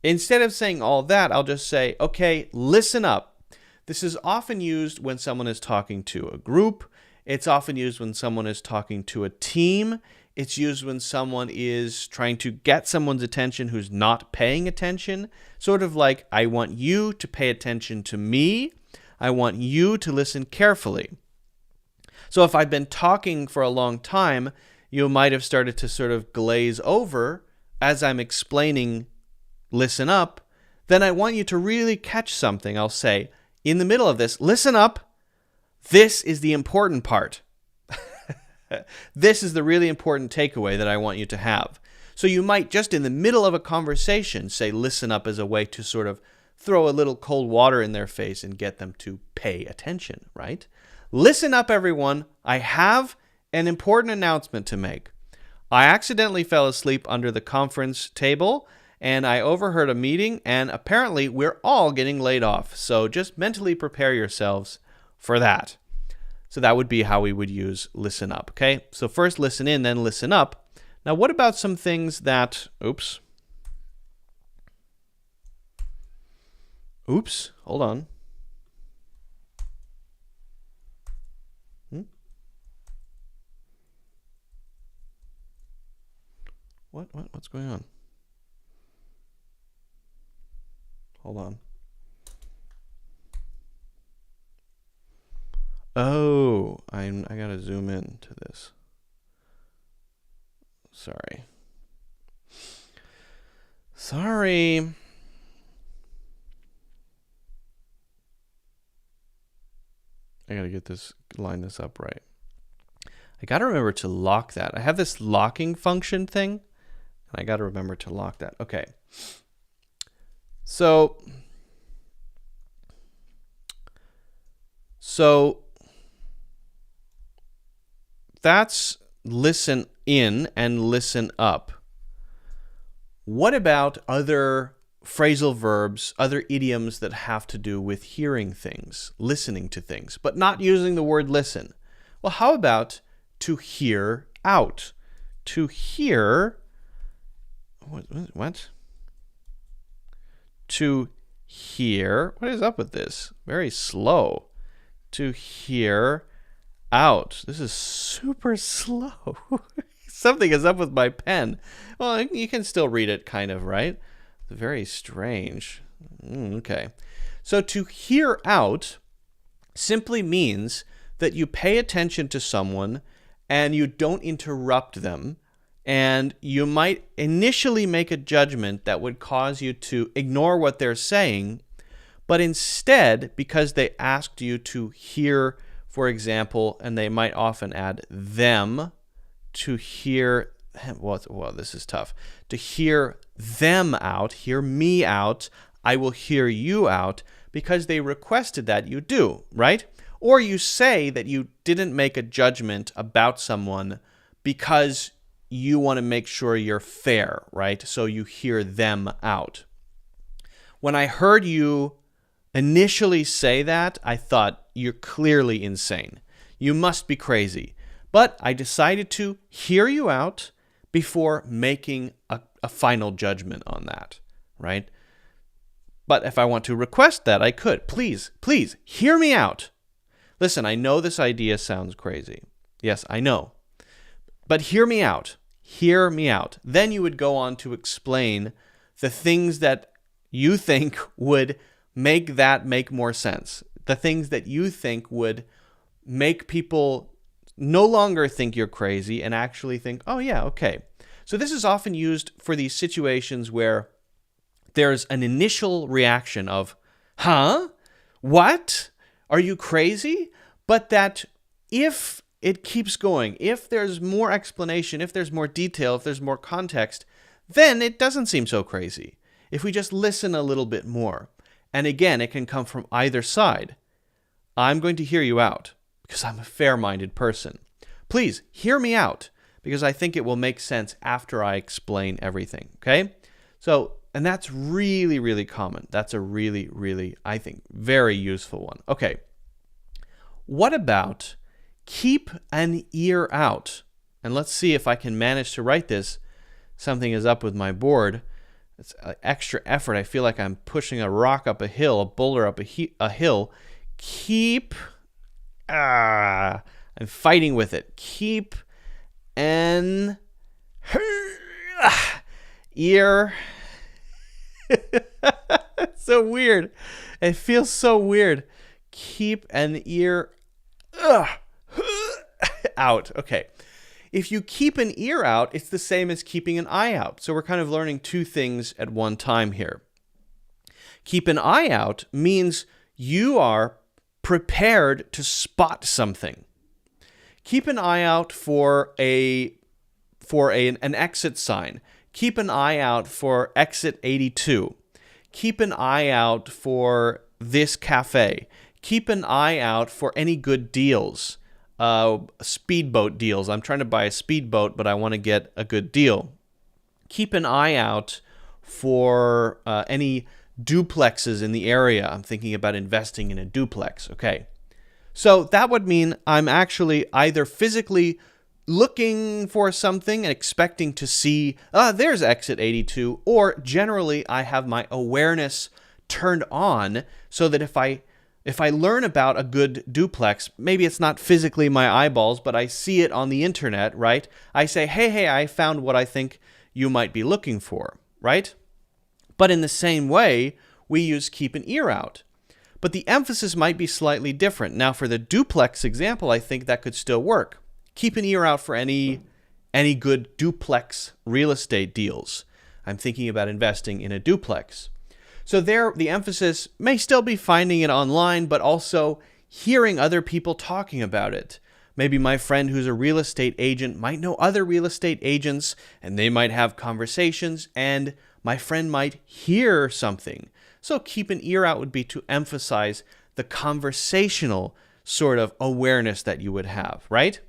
Instead of saying all that, I'll just say, okay, listen up. This is often used when someone is talking to a group. It's often used when someone is talking to a team. It's used when someone is trying to get someone's attention who's not paying attention. Sort of like, I want you to pay attention to me. I want you to listen carefully. So if I've been talking for a long time, you might have started to sort of glaze over as I'm explaining listen up. Then I want you to really catch something. I'll say, in the middle of this, listen up. This is the important part. This is the really important takeaway that I want you to have. So you might just in the middle of a conversation say listen up as a way to sort of throw a little cold water in their face and get them to pay attention, right? Listen up, everyone. I have an important announcement to make. I accidentally fell asleep under the conference table and I overheard a meeting and apparently we're all getting laid off. So just mentally prepare yourselves for that. So that would be how we would use listen up, okay? So first listen in, then listen up. Now what about some things that, oops, hold on. What's going on? Hold on. Oh, I gotta zoom in to this. Sorry. I gotta line this up right. I gotta remember to lock that. I have this locking function thing, and I gotta remember to lock that. Okay. So that's listen in and listen up. What about other phrasal verbs, other idioms that have to do with hearing things, listening to things, but not using the word listen? Well, how about to hear out? To hear, what? To hear, what is up with this? Very slow. To hear out. This is super slow. Something is up with my pen. Well, you can still read it kind of, right? Very strange. Okay. So to hear out simply means that you pay attention to someone and you don't interrupt them. And you might initially make a judgment that would cause you to ignore what they're saying, but instead, because they asked you to hear, for example, and they might often add them, to hear, well, this is tough, to hear them out, hear me out, I will hear you out, because they requested that you do, right? Or you say that you didn't make a judgment about someone because you want to make sure you're fair, right? So you hear them out. When I heard you initially say that, I thought, you're clearly insane. You must be crazy. But I decided to hear you out before making a final judgment on that, right? But if I want to request that, I could. Please, hear me out. Listen, I know this idea sounds crazy. Yes, I know. But hear me out. Hear me out. Then you would go on to explain the things that you think would make that make more sense. The things that you think would make people no longer think you're crazy and actually think, oh yeah, okay. So this is often used for these situations where there's an initial reaction of, huh? What? Are you crazy? But that if it keeps going, if there's more explanation, if there's more detail, if there's more context, then it doesn't seem so crazy. If we just listen a little bit more. And again, it can come from either side. I'm going to hear you out because I'm a fair-minded person. Please hear me out because I think it will make sense after I explain everything, okay? So, and that's really, really common. That's a really, really, I think, very useful one. Okay. What about keep an ear out? And let's see if I can manage to write this. Something is up with my board. It's extra effort. I feel like I'm pushing a rock up a hill, a boulder up a hill. I'm fighting with it. Keep an ear. It's so weird. It feels so weird. Keep an ear out. Okay. If you keep an ear out, it's the same as keeping an eye out. So we're kind of learning two things at one time here. Keep an eye out means you are prepared to spot something. Keep an eye out for an exit sign. Keep an eye out for exit 82. Keep an eye out for this cafe. Keep an eye out for any good deals. Speedboat deals. I'm trying to buy a speedboat, but I want to get a good deal. Keep an eye out for any duplexes in the area. I'm thinking about investing in a duplex. Okay. So that would mean I'm actually either physically looking for something and expecting to see, there's exit 82, or generally I have my awareness turned on so that if I learn about a good duplex, maybe it's not physically my eyeballs, but I see it on the internet, right? I say, hey, I found what I think you might be looking for, right? But in the same way, we use keep an ear out. But the emphasis might be slightly different. Now, for the duplex example, I think that could still work. Keep an ear out for any good duplex real estate deals. I'm thinking about investing in a duplex. So there, the emphasis may still be finding it online, but also hearing other people talking about it. Maybe my friend who's a real estate agent might know other real estate agents, and they might have conversations, and my friend might hear something. So keep an ear out would be to emphasize the conversational sort of awareness that you would have, right?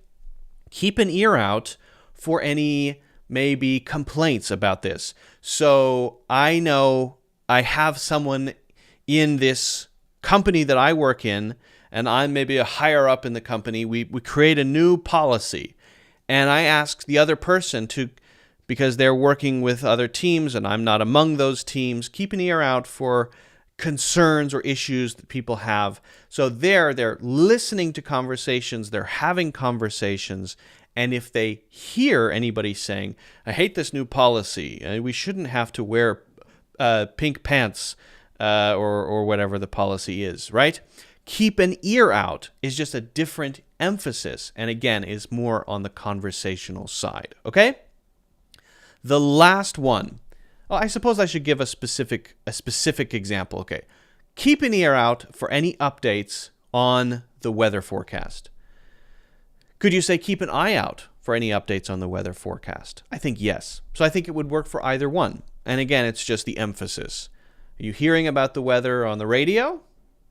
Keep an ear out for any maybe complaints about this. So I know I have someone in this company that I work in, and I'm maybe a higher up in the company. We create a new policy, and I ask the other person to, because they're working with other teams and I'm not among those teams, keep an ear out for concerns or issues that people have. So they're listening to conversations, they're having conversations, and if they hear anybody saying, I hate this new policy, we shouldn't have to wear pink pants or whatever the policy is, right? Keep an ear out is just a different emphasis, and again, is more on the conversational side, okay? The last one. I suppose I should give a specific example. Okay. Keep an ear out for any updates on the weather forecast. Could you say keep an eye out for any updates on the weather forecast? I think yes. So I think it would work for either one. And again, it's just the emphasis. Are you hearing about the weather on the radio,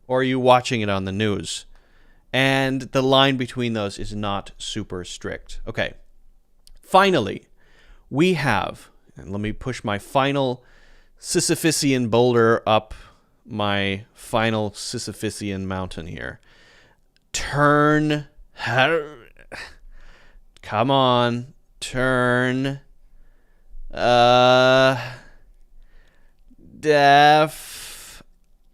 or are you watching it on the news? And the line between those is not super strict. Okay. Finally, we have, and let me push my final Sisyphusian boulder up my final Sisyphusian mountain here. Turn. Come on. Turn. Deaf.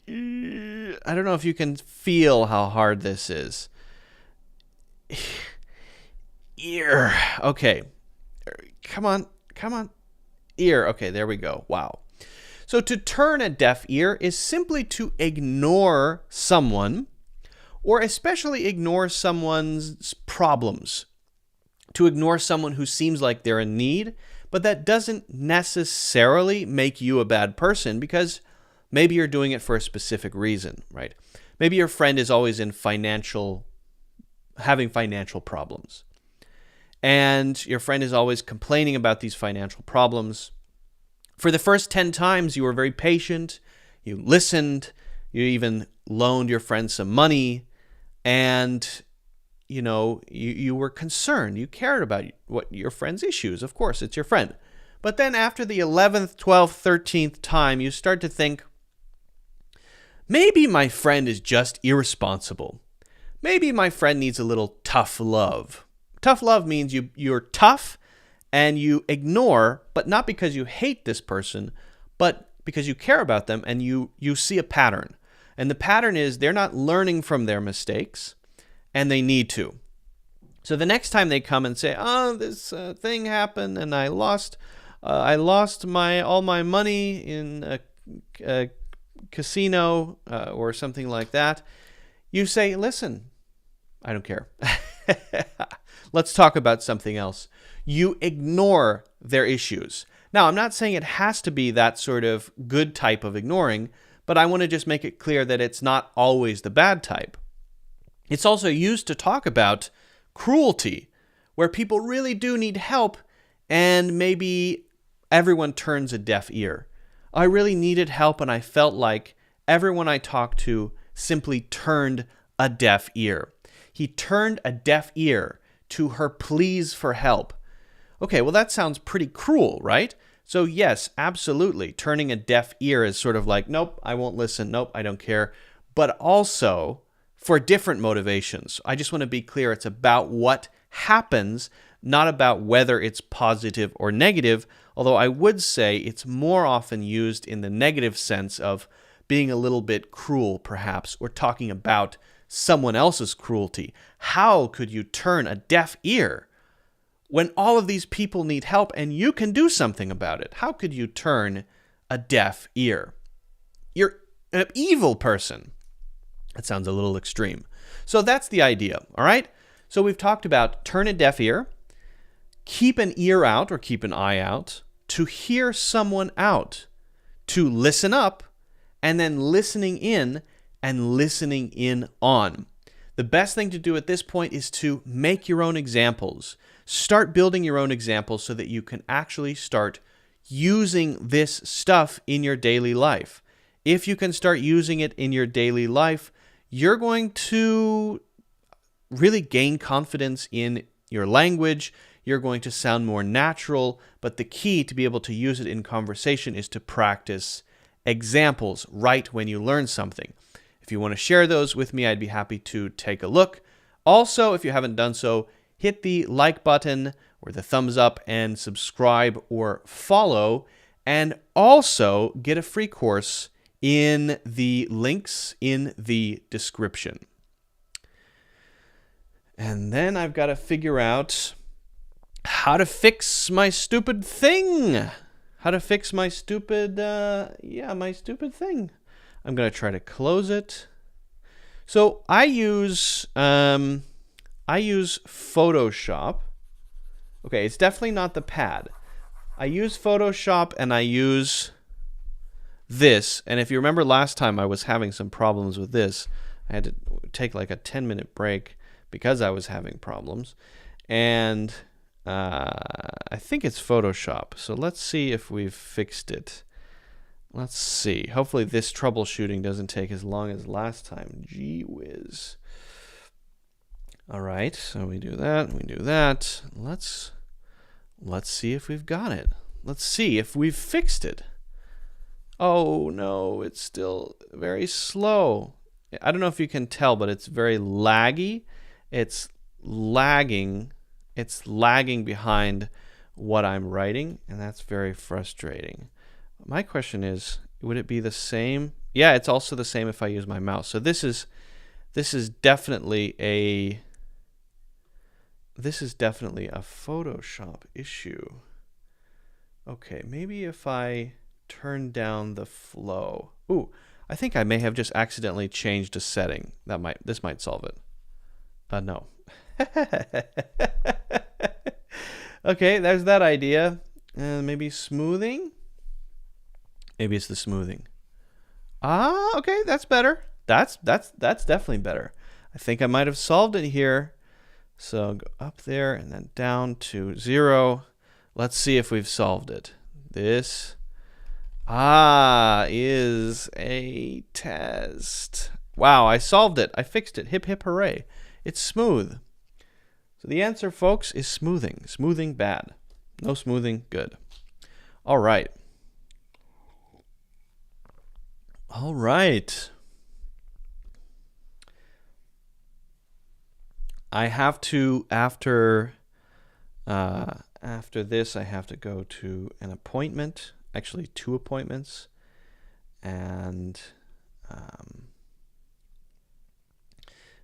I don't know if you can feel how hard this is. Ear. Okay. Come on. Ear. Okay, there we go. Wow. So to turn a deaf ear is simply to ignore someone, or especially ignore someone's problems. To ignore someone who seems like they're in need, but that doesn't necessarily make you a bad person, because maybe you're doing it for a specific reason, right? Maybe your friend is always having financial problems. And your friend is always complaining about these financial problems. For the first 10 times, you were very patient, you listened, you even loaned your friend some money, and you were concerned, you cared about what your friend's issues. Of course, it's your friend. But then after the 11th, 12th, 13th time, you start to think, maybe my friend is just irresponsible. Maybe my friend needs a little tough love. Tough love means you're tough and you ignore, but not because you hate this person, but because you care about them and you see a pattern. And the pattern is they're not learning from their mistakes, and they need to. So the next time they come and say, "Oh, this thing happened, and I lost all my money in a casino or something like that," you say, "Listen, I don't care. Let's talk about something else." You ignore their issues. Now, I'm not saying it has to be that sort of good type of ignoring, but I want to just make it clear that it's not always the bad type. It's also used to talk about cruelty, where people really do need help, and maybe everyone turns a deaf ear. I really needed help, and I felt like everyone I talked to simply turned a deaf ear. He turned a deaf ear to her pleas for help. Okay, well, that sounds pretty cruel, right? So yes, absolutely. Turning a deaf ear is sort of like, nope, I won't listen. Nope, I don't care. But also for different motivations. I just want to be clear. It's about what happens, not about whether it's positive or negative. Although I would say it's more often used in the negative sense of being a little bit cruel, perhaps, or talking about someone else's cruelty. How could you turn a deaf ear when all of these people need help and you can do something about it? How could you turn a deaf ear? You're an evil person. That sounds a little extreme. So that's the idea, all right? So we've talked about turn a deaf ear, keep an ear out or keep an eye out, to hear someone out, to listen up, and then listening in and listening in on. The best thing to do at this point is to make your own examples. Start building your own examples so that you can actually start using this stuff in your daily life. If you can start using it in your daily life, you're going to really gain confidence in your language. You're going to sound more natural, but the key to be able to use it in conversation is to practice examples right when you learn something. If you want to share those with me, I'd be happy to take a look. Also, if you haven't done so, hit the like button or the thumbs up and subscribe or follow, and also get a free course in the links in the description. And then I've got to figure out how to fix my stupid thing. How to fix my stupid, my stupid thing. I'm going to try to close it. So I use Photoshop. Okay, it's definitely not the pad. I use Photoshop and I use this. And if you remember last time I was having some problems with this, I had to take like a 10-minute break because I was having problems. And I think it's Photoshop. So let's see if we've fixed it. Let's see. Hopefully this troubleshooting doesn't take as long as last time. Gee whiz. All right, so we do that. Let's Let's see if we've got it. Let's see if we've fixed it. Oh no, it's still very slow. I don't know if you can tell, but it's very laggy. It's lagging. It's lagging behind what I'm writing, and that's very frustrating. My question is, would it be the same? Yeah, it's also the same if I use my mouse. So this is definitely a Photoshop issue. Okay, maybe if I turn down the flow. Ooh, I think I may have just accidentally changed a setting. This might solve it. No. Okay, there's that idea. Maybe smoothing. Maybe it's the smoothing. Okay, that's better. That's definitely better. I think I might have solved it here. So go up there and then down to 0. Let's see if we've solved it. This is a test. Wow, I solved it. I fixed it. Hip hip hooray. It's smooth. So the answer, folks, is smoothing. Smoothing, bad. No smoothing, good. All right. All right. I have to, after this, I have to go to an appointment. Actually, 2 appointments. And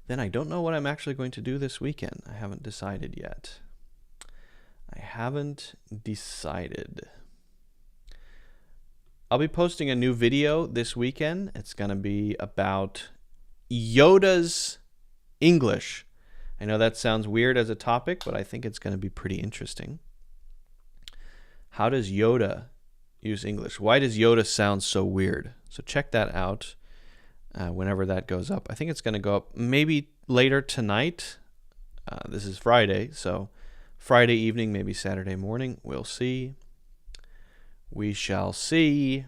then I don't know what I'm actually going to do this weekend. I haven't decided yet. I'll be posting a new video this weekend. It's going to be about Yoda's English. I know that sounds weird as a topic, but I think it's going to be pretty interesting. How does Yoda use English? Why does Yoda sound so weird? So check that out whenever that goes up. I think it's going to go up maybe later tonight. This is Friday, so Friday evening, maybe Saturday morning. We'll see. We shall see.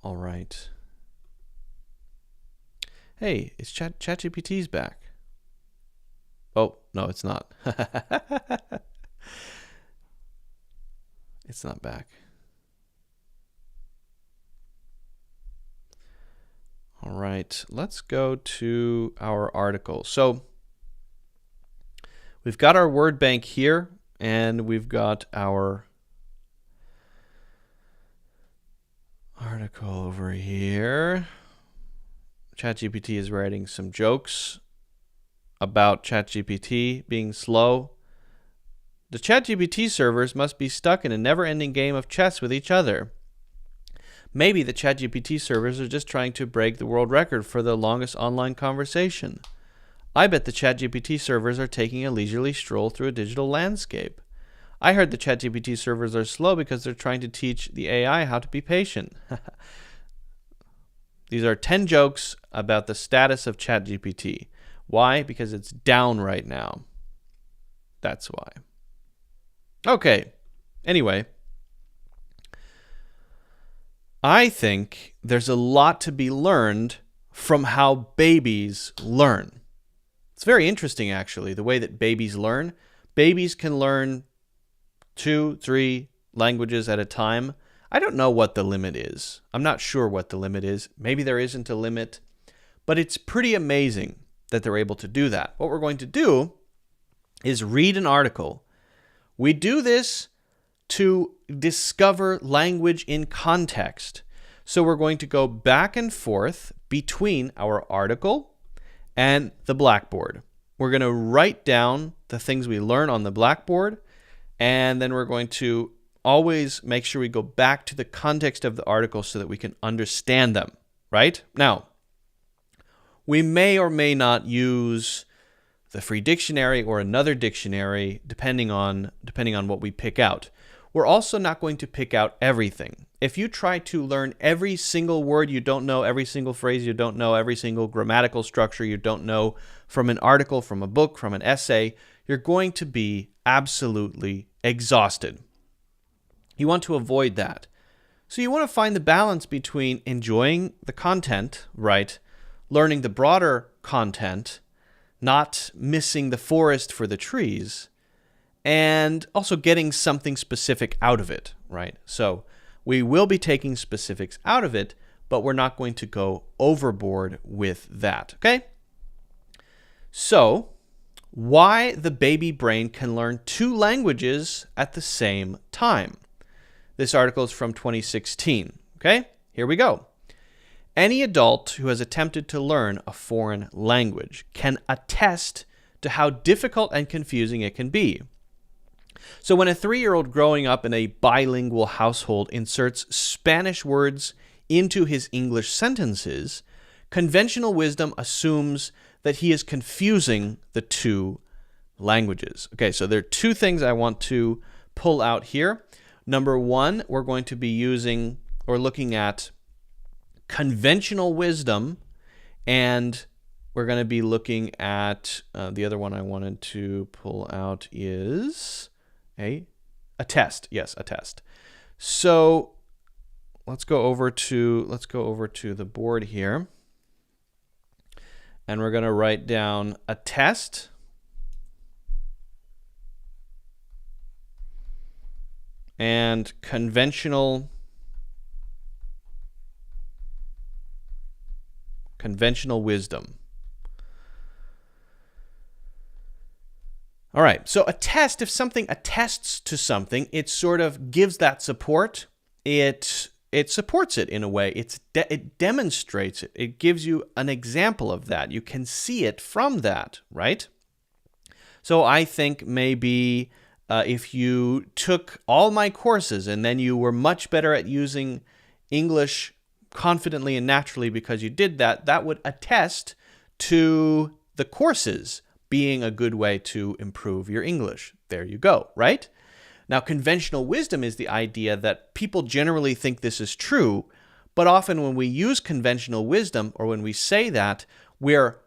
All right. Hey, it's ChatGPT's back. Oh, no, it's not. It's not back. All right, let's go to our article. So we've got our word bank here, and we've got our article over here. ChatGPT is writing some jokes about ChatGPT being slow. The ChatGPT servers must be stuck in a never-ending game of chess with each other. Maybe the ChatGPT servers are just trying to break the world record for the longest online conversation. I bet the ChatGPT servers are taking a leisurely stroll through a digital landscape. I heard the ChatGPT servers are slow because they're trying to teach the AI how to be patient. These are 10 jokes about the status of ChatGPT. Why? Because it's down right now. That's why. Okay. Anyway, I think there's a lot to be learned from how babies learn. It's very interesting, actually, the way that babies learn. Babies can learn 2, 3 languages at a time. I don't know what the limit is. I'm not sure what the limit is. Maybe there isn't a limit, but it's pretty amazing that they're able to do that. What we're going to do is read an article. We do this to discover language in context. So we're going to go back and forth between our article and the blackboard. We're going to write down the things we learn on the blackboard, and then we're going to always make sure we go back to the context of the article so that we can understand them, right? Now, we may or may not use the free dictionary or another dictionary depending on what we pick out. We're also not going to pick out everything. If you try to learn every single word you don't know, every single phrase you don't know, every single grammatical structure you don't know from an article, from a book, from an essay, you're going to be absolutely exhausted. You want to avoid that. So you want to find the balance between enjoying the content, right? Learning the broader content, not missing the forest for the trees, and also getting something specific out of it, right? So we will be taking specifics out of it, but we're not going to go overboard with that, okay? So, why the baby brain can learn 2 languages at the same time. This article is from 2016, okay? Here we go. Any adult who has attempted to learn a foreign language can attest to how difficult and confusing it can be. So when a 3-year-old growing up in a bilingual household inserts Spanish words into his English sentences, conventional wisdom assumes that he is confusing the 2 languages. Okay, so there are 2 things I want to pull out here. Number 1, we're going to be using or looking at conventional wisdom, and we're going to be looking at the other one I wanted to pull out is a test. Yes, a test. So let's go over to the board here, and we're going to write down a test. And conventional wisdom. All right, so a test, if something attests to something, it sort of gives that support. It supports it in a way. It demonstrates it. It gives you an example of that. You can see it from that, right? So I think maybe if you took all my courses and then you were much better at using English confidently and naturally because you did that, that would attest to the courses being a good way to improve your English. There you go, right? Now, conventional wisdom is the idea that people generally think this is true, but often when we use conventional wisdom, or when we say that, we're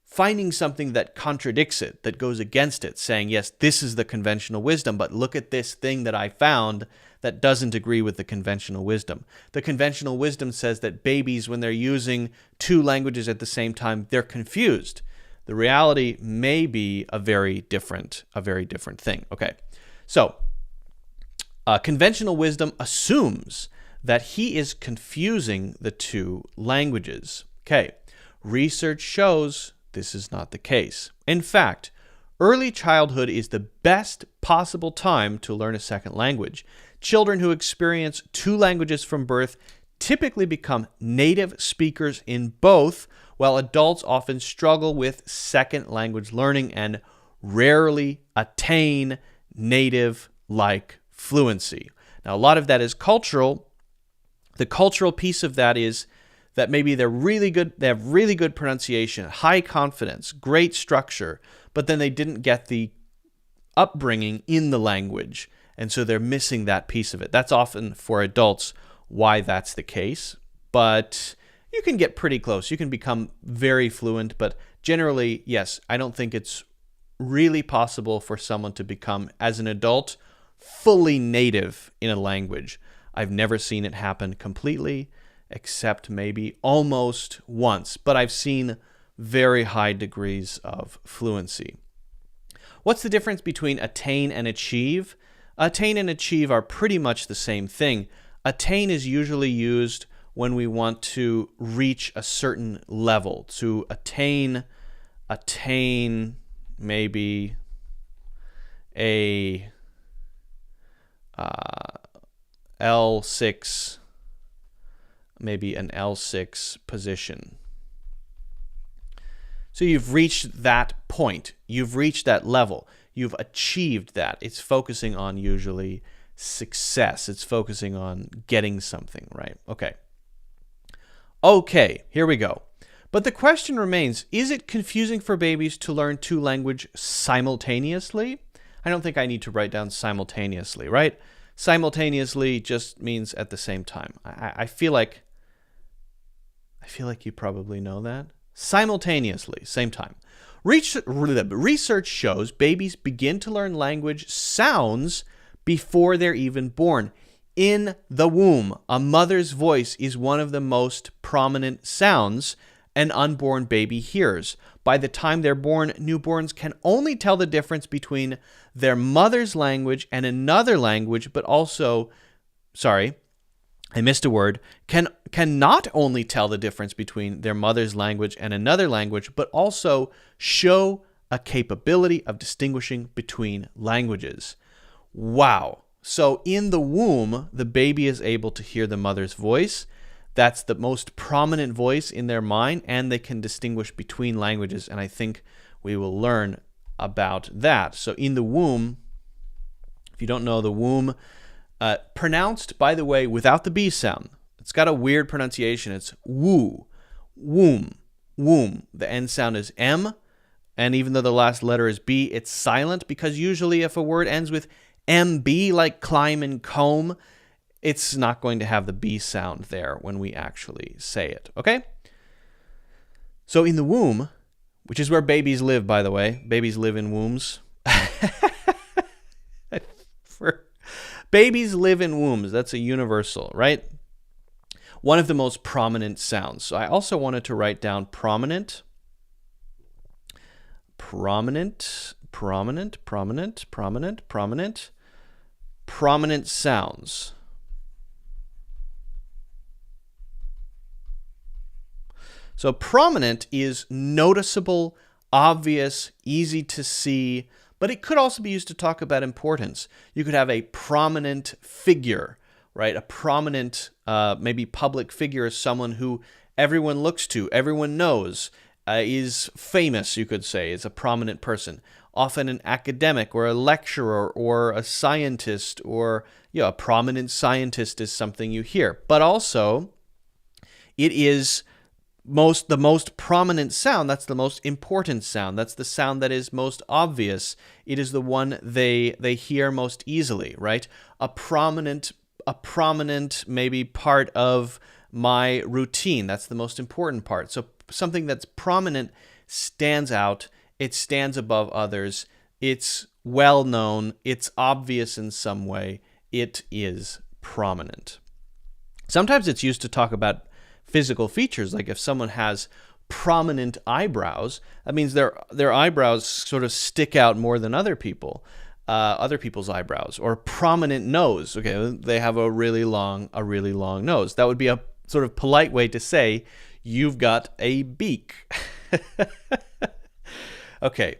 finding something that contradicts it, that goes against it, saying, yes, this is the conventional wisdom, but look at this thing that I found that doesn't agree with the conventional wisdom. The conventional wisdom says that babies, when they're using 2 languages at the same time, they're confused. The reality may be a very different thing. Okay, so conventional wisdom assumes that he is confusing the 2 languages. Okay, research shows this is not the case. In fact, early childhood is the best possible time to learn a second language. Children who experience 2 languages from birth typically become native speakers in both, while adults often struggle with second language learning and rarely attain native-like fluency. Now, a lot of that is cultural. The cultural piece of that is that maybe they're really good, they have really good pronunciation, high confidence, great structure, but then they didn't get the upbringing in the language, and so they're missing that piece of it. That's often, for adults, why that's the case, but you can get pretty close. You can become very fluent, but generally, yes, I don't think it's really possible for someone to become, as an adult, fully native in a language. I've never seen it happen completely, except maybe almost once, but I've seen very high degrees of fluency. What's the difference between attain and achieve? Attain and achieve are pretty much the same thing. Attain is usually used when we want to reach a certain level. To attain maybe a L6, maybe an L6 position. So you've reached that point. You've reached that level. You've achieved that. It's focusing on usually success. It's focusing on getting something, right? Okay, here we go. But the question remains, is it confusing for babies to learn 2 languages simultaneously? I don't think I need to write down simultaneously, right? Simultaneously just means at the same time. I feel like you probably know that. Simultaneously, same time. Research shows babies begin to learn language sounds before they're even born. In the womb, a mother's voice is one of the most prominent sounds, an unborn baby hears. By the time they're born, newborns can only tell the difference between their mother's language and another language, but also, sorry, I missed a word, can not only tell the difference between their mother's language and another language, but also show a capability of distinguishing between languages. Wow. So in the womb, the baby is able to hear the mother's voice. That's the most prominent voice in their mind, and they can distinguish between languages, and I think we will learn about that. So in the womb, if you don't know, the womb, pronounced, by the way, without the B sound. It's got a weird pronunciation. It's woo, womb, womb. The end sound is M, and even though the last letter is B, it's silent, because usually if a word ends with MB, like climb and comb, it's not going to have the B sound there when we actually say it, okay? So in the womb, which is where babies live, by the way. Babies live in wombs. Babies live in wombs. That's a universal, right? One of the most prominent sounds. So I also wanted to write down prominent sounds. So prominent is noticeable, obvious, easy to see, but it could also be used to talk about importance. You could have a prominent figure, right? A prominent, maybe public figure is someone who everyone looks to, everyone knows, is famous, you could say, is a prominent person. Often an academic or a lecturer or a scientist, or a prominent scientist is something you hear. But also, it is the most prominent sound. That's the most important sound. That's the sound that is most obvious. It is the one they hear most easily, right? A prominent maybe part of my routine. That's the most important part. So something that's prominent stands out. It stands above others. It's well known. It's obvious in some way. It is prominent. Sometimes it's used to talk about physical features, like if someone has prominent eyebrows, that means their eyebrows sort of stick out more than other people's eyebrows. Or prominent nose, okay, they have a really long nose. That would be a sort of polite way to say you've got a beak. Okay.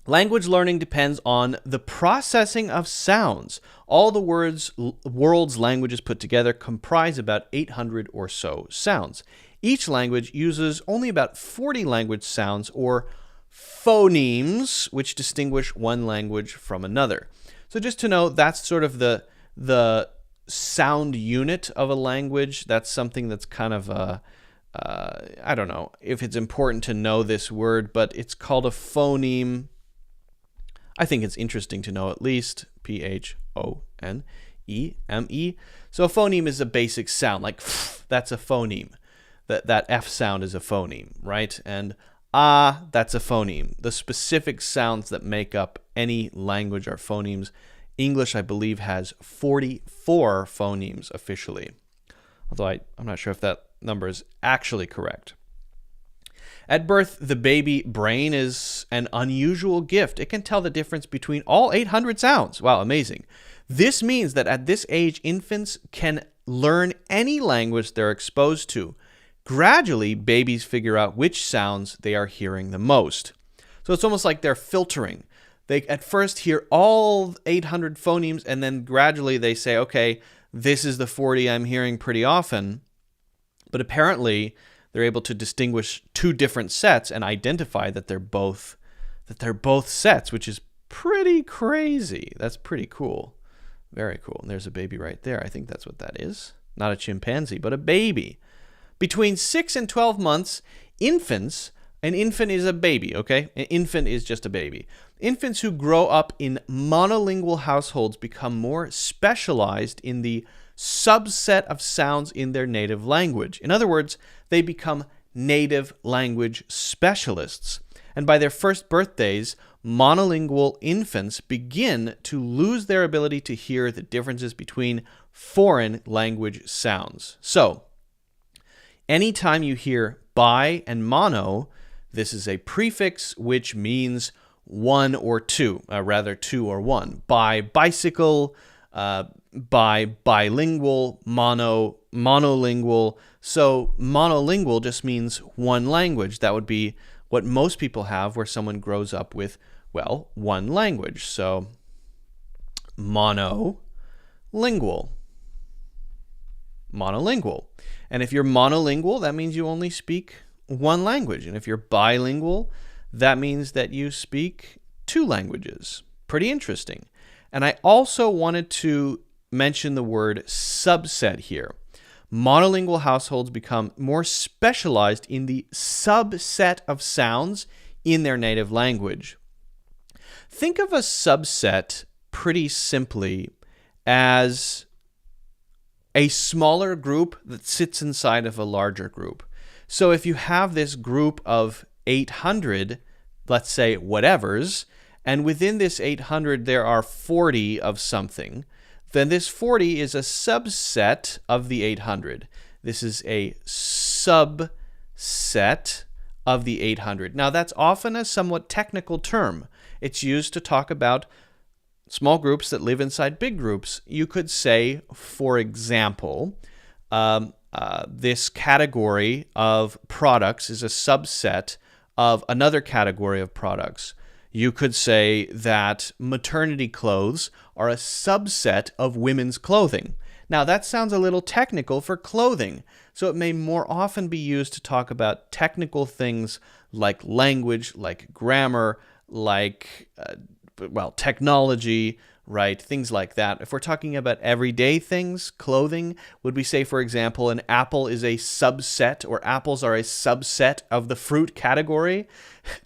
Language learning depends on the processing of sounds. All the world's languages put together comprise about 800 or so sounds. Each language uses only about 40 language sounds, or phonemes, which distinguish one language from another. So just to know, that's sort of the sound unit of a language. That's something that's kind of I don't know if it's important to know this word, but it's called a phoneme. I think it's interesting to know, at least. P-H-O-N-E-M-E. So a phoneme is a basic sound, like that's a phoneme. That F sound is a phoneme, right? And that's a phoneme. The specific sounds that make up any language are phonemes. English, I believe, has 44 phonemes officially, although I'm not sure if that number is actually correct. At birth, the baby brain is an unusual gift. It can tell the difference between all 800 sounds. Wow, amazing. This means that at this age, infants can learn any language they're exposed to. Gradually, babies figure out which sounds they are hearing the most. So it's almost like they're filtering. They at first hear all 800 phonemes, and then gradually they say, okay, this is the 40 I'm hearing pretty often. But apparently, they're able to distinguish two different sets and identify that they're both sets, which is pretty crazy. That's pretty cool. Very cool. And there's a baby right there. I think that's what that is. Not a chimpanzee, but a baby. Between 6 and 12 months, an infant is a baby, okay? An infant is just a baby. Infants who grow up in monolingual households become more specialized in the subset of sounds in their native language. In other words, they become native language specialists. And by their first birthdays, monolingual infants begin to lose their ability to hear the differences between foreign language sounds. So, anytime you hear bi and mono, this is a prefix which means one or two, rather two or one. Bi, bicycle, bi, bilingual, monolingual. So monolingual just means one language. That would be what most people have, where someone grows up with, well, one language. So monolingual. Monolingual. And if you're monolingual, that means you only speak one language. And if you're bilingual, that means that you speak two languages. Pretty interesting. And I also wanted to mention the word subset here. Monolingual households become more specialized in the subset of sounds in their native language. Think of a subset pretty simply as a smaller group that sits inside of a larger group. So if you have this group of 800, let's say whatevers, and within this 800 there are 40 of something, then this 40 is a subset of the 800. This is a subset of the 800. Now that's often a somewhat technical term. It's used to talk about small groups that live inside big groups. You could say, for example, this category of products is a subset of another category of products. You could say that maternity clothes are a subset of women's clothing. Now, that sounds a little technical for clothing, so it may more often be used to talk about technical things like language, like grammar, like technology, right? Things like that. If we're talking about everyday things, clothing, would we say, for example, an apple is a subset, or apples are a subset of the fruit category?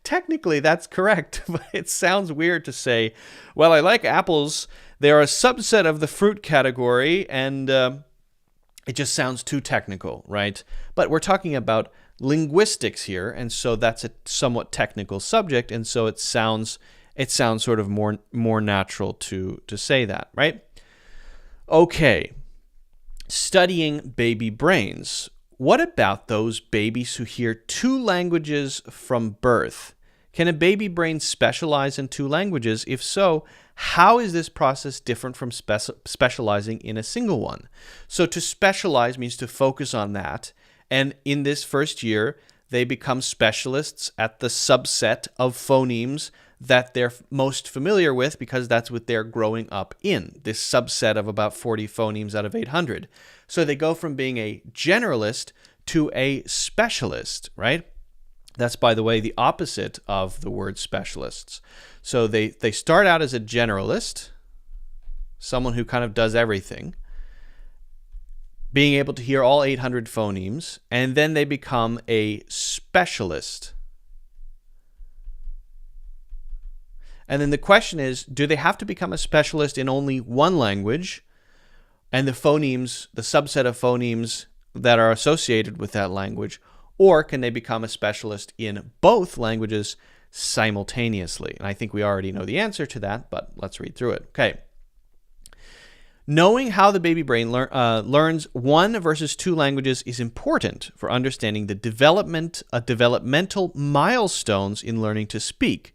Technically, that's correct, but it sounds weird to say, well, I like apples. They're a subset of the fruit category, and it just sounds too technical, right? But we're talking about linguistics here, and so that's a somewhat technical subject, and so it sounds sort of more natural to say that, right? Okay, studying baby brains. What about those babies who hear two languages from birth? Can a baby brain specialize in two languages? If so, how is this process different from specializing in a single one? So to specialize means to focus on that, and in this first year, they become specialists at the subset of phonemes that they're most familiar with, because that's what they're growing up in, this subset of about 40 phonemes out of 800. So they go from being a generalist to a specialist, right? That's, by the way, the opposite of the word specialists. So they start out as a generalist, someone who kind of does everything, being able to hear all 800 phonemes, and then they become a specialist. And then the question is, do they have to become a specialist in only one language, and the phonemes, the subset of phonemes that are associated with that language, or can they become a specialist in both languages simultaneously? And I think we already know the answer to that, but let's read through it. Okay. Knowing how the baby brain learns one versus two languages is important for understanding the developmental milestones in learning to speak.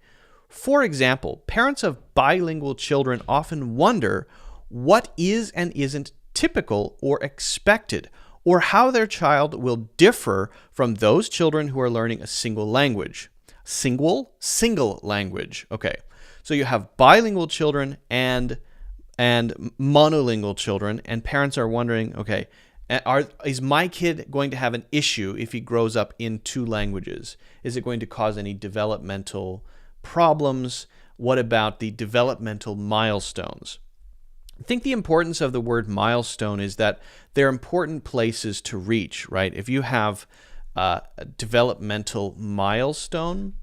For example, parents of bilingual children often wonder what is and isn't typical or expected, or how their child will differ from those children who are learning a single language. Single language. Okay, so you have bilingual children and monolingual children, and parents are wondering, okay, is my kid going to have an issue if he grows up in two languages? Is it going to cause any developmental problems? What about the developmental milestones? I think the importance of the word milestone is that they're important places to reach, right? If you have a developmental milestone,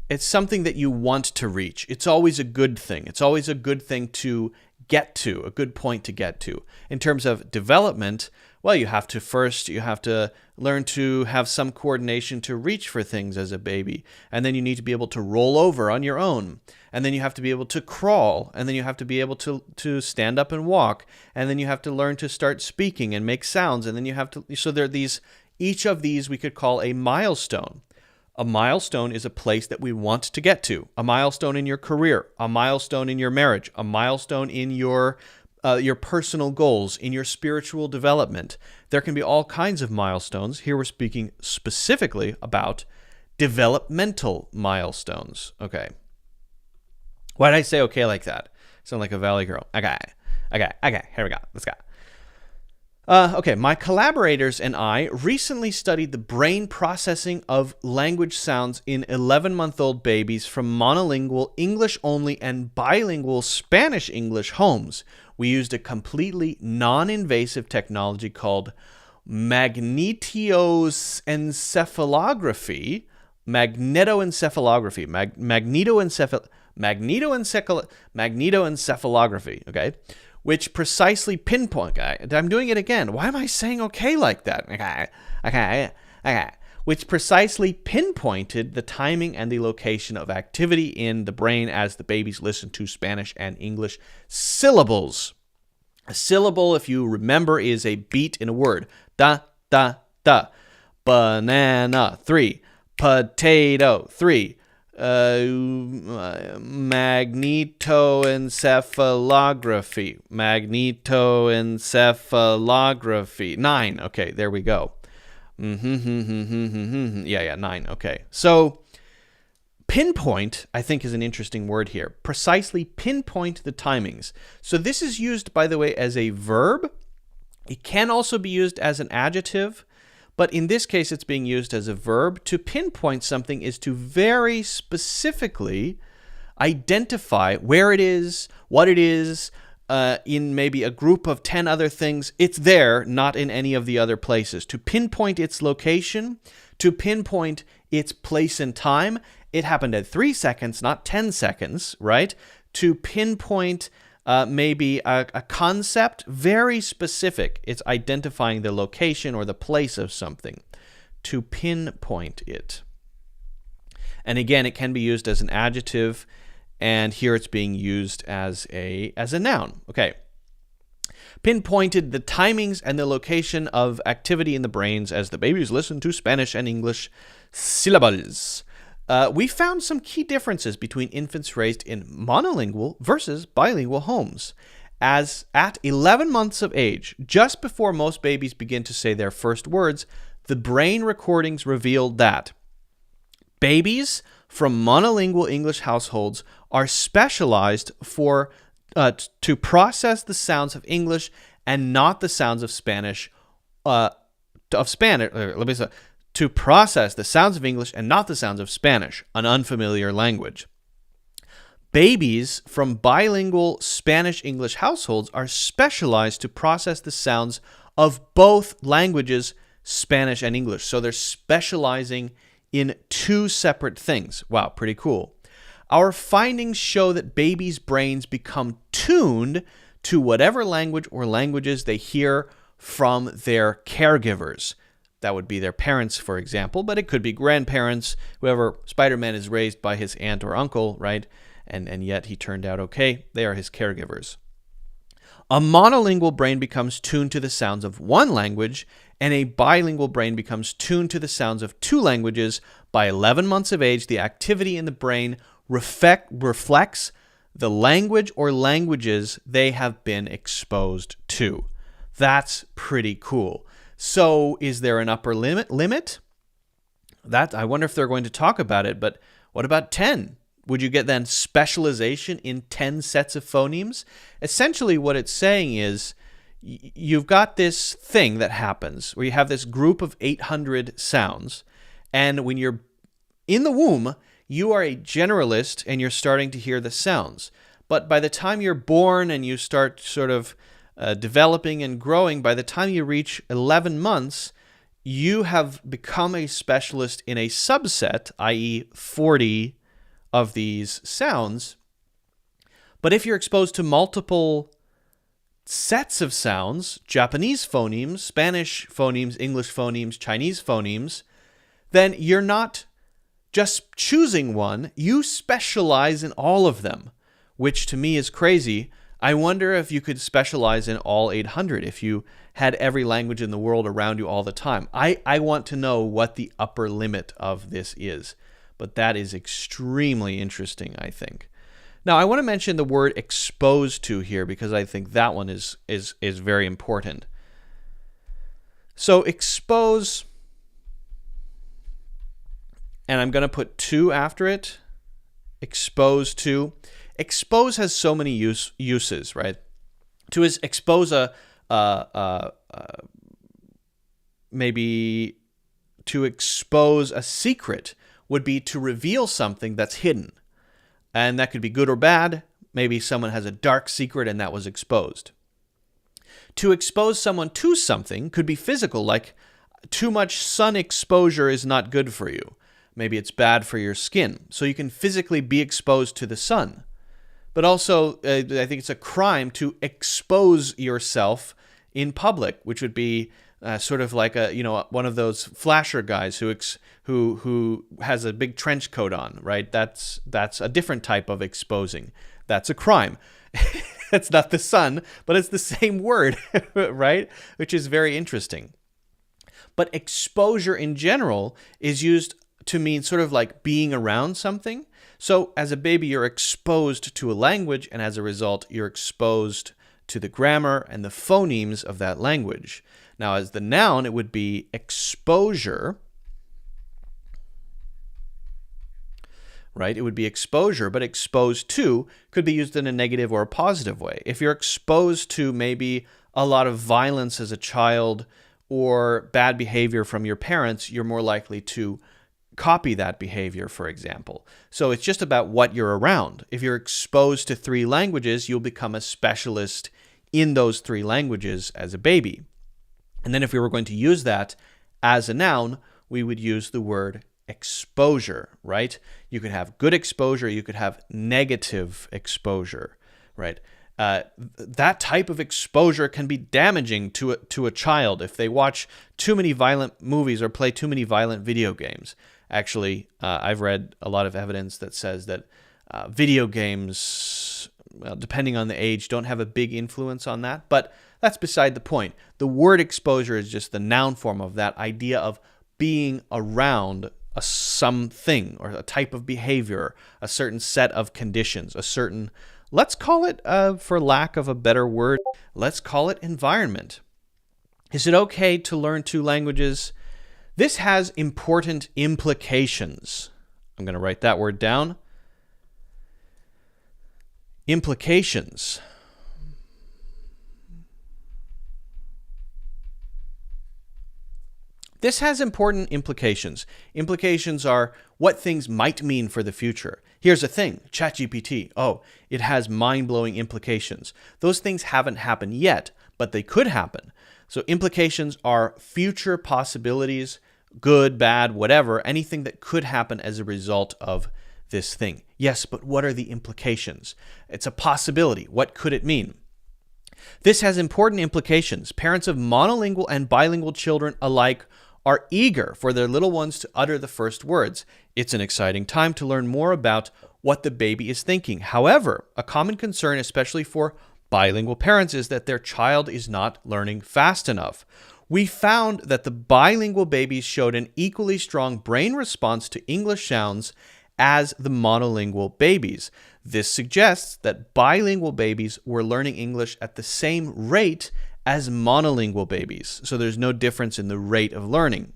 it's something that you want to reach. It's always a good thing. It's always a good thing to get to, a good point to get to. In terms of development, well, you have to learn to have some coordination to reach for things as a baby. And then you need to be able to roll over on your own. And then you have to be able to crawl. And then you have to be able to stand up and walk. And then you have to learn to start speaking and make sounds. And then you have to, so there are these Each of these we could call a milestone. A milestone is a place that we want to get to. A milestone in your career, a milestone in your marriage, a milestone in your personal goals, in your spiritual development. There can be all kinds of milestones. Here we're speaking specifically about developmental milestones. Okay. Why did I say okay like that? Sound like a Valley girl. Okay. Here we go. Let's go. Okay, my collaborators and I recently studied the brain processing of language sounds in 11-month-old babies from monolingual English-only and bilingual Spanish-English homes. We used a completely non-invasive technology called magnetoencephalography, okay, which precisely pinpoint. I'm doing it again. Why am I saying okay like that? Okay. Which precisely pinpointed the timing and the location of activity in the brain as the babies listen to Spanish and English syllables. A syllable, if you remember, is a beat in a word. Da, da, da. Banana, 3. Potato, 3. Magnetoencephalography, 9. Okay, there we go. Yeah, 9. Okay. So pinpoint, I think, is an interesting word here. Precisely pinpoint the timings. So this is used, by the way, as a verb. It can also be used as an adjective. But in this case, it's being used as a verb. To pinpoint something is to very specifically identify where it is, what it is, in maybe a group of 10 other things. It's there, not in any of the other places. To pinpoint its location, to pinpoint its place and time. It happened at 3 seconds, not 10 seconds, right? To pinpoint maybe a concept, very specific. It's identifying the location or the place of something. To pinpoint it. And again, it can be used as an adjective, and here it's being used as a noun. Okay. Pinpointed the timings and the location of activity in the brains as the babies listen to Spanish and English syllables. We found some key differences between infants raised in monolingual versus bilingual homes. As at 11 months of age, just before most babies begin to say their first words, the brain recordings revealed that babies from monolingual English households are specialized to process the sounds of English and not the sounds of Spanish. To process the sounds of English and not the sounds of Spanish, an unfamiliar language. Babies from bilingual Spanish-English households are specialized to process the sounds of both languages, Spanish and English. So they're specializing in 2 separate things. Wow, pretty cool. Our findings show that babies' brains become tuned to whatever language or languages they hear from their caregivers. That would be their parents, for example, but it could be grandparents, whoever. Spider-Man is raised by his aunt or uncle, right? And yet he turned out okay. They are his caregivers. A monolingual brain becomes tuned to the sounds of one language, and a bilingual brain becomes tuned to the sounds of 2 languages. By 11 months of age, the activity in the brain reflects the language or languages they have been exposed to. That's pretty cool. So is there an upper limit? That I wonder if they're going to talk about it, but what about 10? Would you get then specialization in 10 sets of phonemes? Essentially what it's saying is you've got this thing that happens where you have this group of 800 sounds, and when you're in the womb, you are a generalist and you're starting to hear the sounds. But by the time you're born and you start sort of developing and growing, by the time you reach 11 months, you have become a specialist in a subset, i.e. 40 of these sounds. But if you're exposed to multiple sets of sounds, Japanese phonemes, Spanish phonemes, English phonemes, Chinese phonemes, then you're not just choosing one, you specialize in all of them, which to me is crazy. I wonder if you could specialize in all 800 if you had every language in the world around you all the time. I want to know what the upper limit of this is, but that is extremely interesting, I think. Now, I want to mention the word exposed to here because I think that one is very important. So expose, and I'm going to put to after it, exposed to. Expose has so many uses, right? To is expose maybe to expose a secret would be to reveal something that's hidden. And that could be good or bad. Maybe someone has a dark secret and that was exposed. To expose someone to something could be physical, like too much sun exposure is not good for you. Maybe it's bad for your skin. So you can physically be exposed to the sun. But also, I think it's a crime to expose yourself in public, which would be sort of like one of those flasher guys who has a big trench coat on, right? That's a different type of exposing. That's a crime. It's not the sun, but it's the same word, right? Which is very interesting. But exposure in general is used to mean sort of like being around something. So as a baby, you're exposed to a language, and as a result, you're exposed to the grammar and the phonemes of that language. Now, as the noun, it would be exposure, right? It would be exposure, but exposed to could be used in a negative or a positive way. If you're exposed to maybe a lot of violence as a child or bad behavior from your parents, you're more likely to copy that behavior, for example. So it's just about what you're around. If you're exposed to 3 languages, you'll become a specialist in those 3 languages as a baby. And then if we were going to use that as a noun, we would use the word exposure, right? You could have good exposure, you could have negative exposure, right? That type of exposure can be damaging to a child if they watch too many violent movies or play too many violent video games. Actually, I've read a lot of evidence that says that video games, well, depending on the age, don't have a big influence on that, but that's beside the point. The word exposure is just the noun form of that idea of being around a something or a type of behavior, a certain set of conditions, a certain, let's call it, for lack of a better word, let's call it environment. Is it okay to learn 2 languages? This has important implications. I'm going to write that word down. Implications. This has important implications. Implications are what things might mean for the future. Here's a thing, ChatGPT. Oh, it has mind-blowing implications. Those things haven't happened yet, but they could happen. So implications are future possibilities, good, bad, whatever, anything that could happen as a result of this thing. Yes, but what are the implications? It's a possibility. What could it mean? This has important implications. Parents of monolingual and bilingual children alike are eager for their little ones to utter the first words. It's an exciting time to learn more about what the baby is thinking. However, a common concern, especially for bilingual parents, is that their child is not learning fast enough. We found that the bilingual babies showed an equally strong brain response to English sounds as the monolingual babies. This suggests that bilingual babies were learning English at the same rate as monolingual babies, so there's no difference in the rate of learning.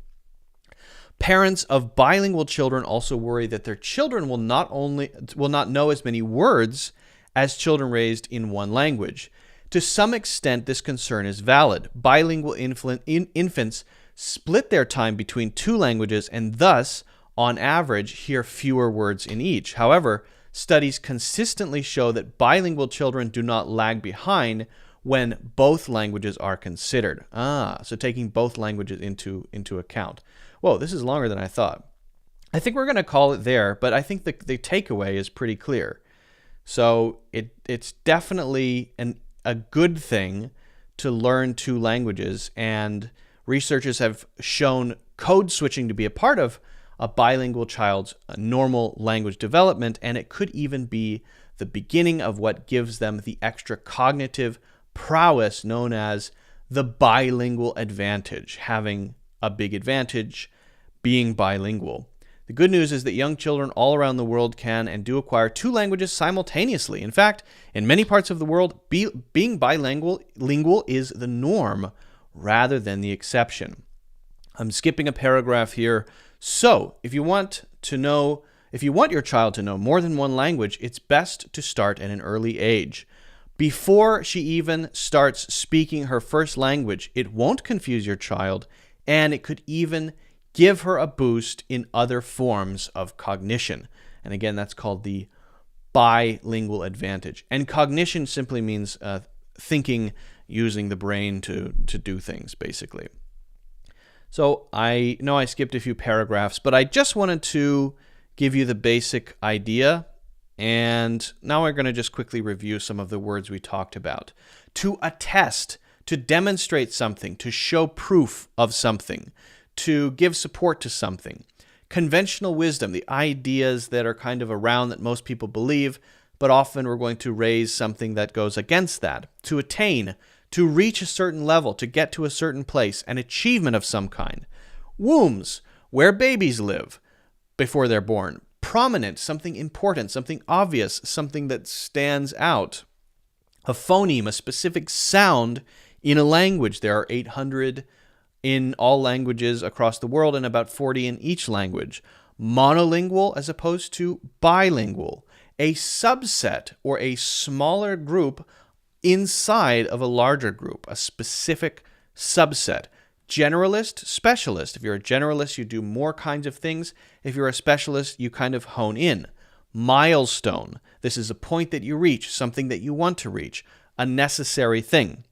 Parents of bilingual children also worry that their children will not know as many words as children raised in one language. To some extent, this concern is valid. Bilingual infants split their time between 2 languages and thus, on average, hear fewer words in each. However, studies consistently show that bilingual children do not lag behind when both languages are considered. So taking both languages into account. Whoa, this is longer than I thought. I think we're going to call it there, but I think the takeaway is pretty clear. So it's definitely a good thing to learn 2 languages, and researchers have shown code switching to be a part of a bilingual child's normal language development, and it could even be the beginning of what gives them the extra cognitive prowess known as the bilingual advantage, having a big advantage being bilingual. The good news is that young children all around the world can and do acquire 2 languages simultaneously. In fact, in many parts of the world, being bilingual is the norm rather than the exception. I'm skipping a paragraph here. So, if you want your child to know more than one language, it's best to start at an early age. Before she even starts speaking her first language, it won't confuse your child, and it could even give her a boost in other forms of cognition. And again, that's called the bilingual advantage. And cognition simply means thinking, using the brain to do things, basically. So I know I skipped a few paragraphs, but I just wanted to give you the basic idea. And now we're going to just quickly review some of the words we talked about. To attest, to demonstrate something, to show proof of something, to give support to something. Conventional wisdom, the ideas that are kind of around that most people believe, but often we're going to raise something that goes against that. To attain, to reach a certain level, to get to a certain place, an achievement of some kind. Wombs, where babies live before they're born. Prominent, something important, something obvious, something that stands out. A phoneme, a specific sound in a language. There are 800 in all languages across the world and about 40 in each language. Monolingual as opposed to bilingual. A subset or a smaller group inside of a larger group, a specific subset. Generalist, specialist. If you're a generalist, you do more kinds of things. If you're a specialist, you kind of hone in. Milestone. This is a point that you reach, something that you want to reach, a necessary thing.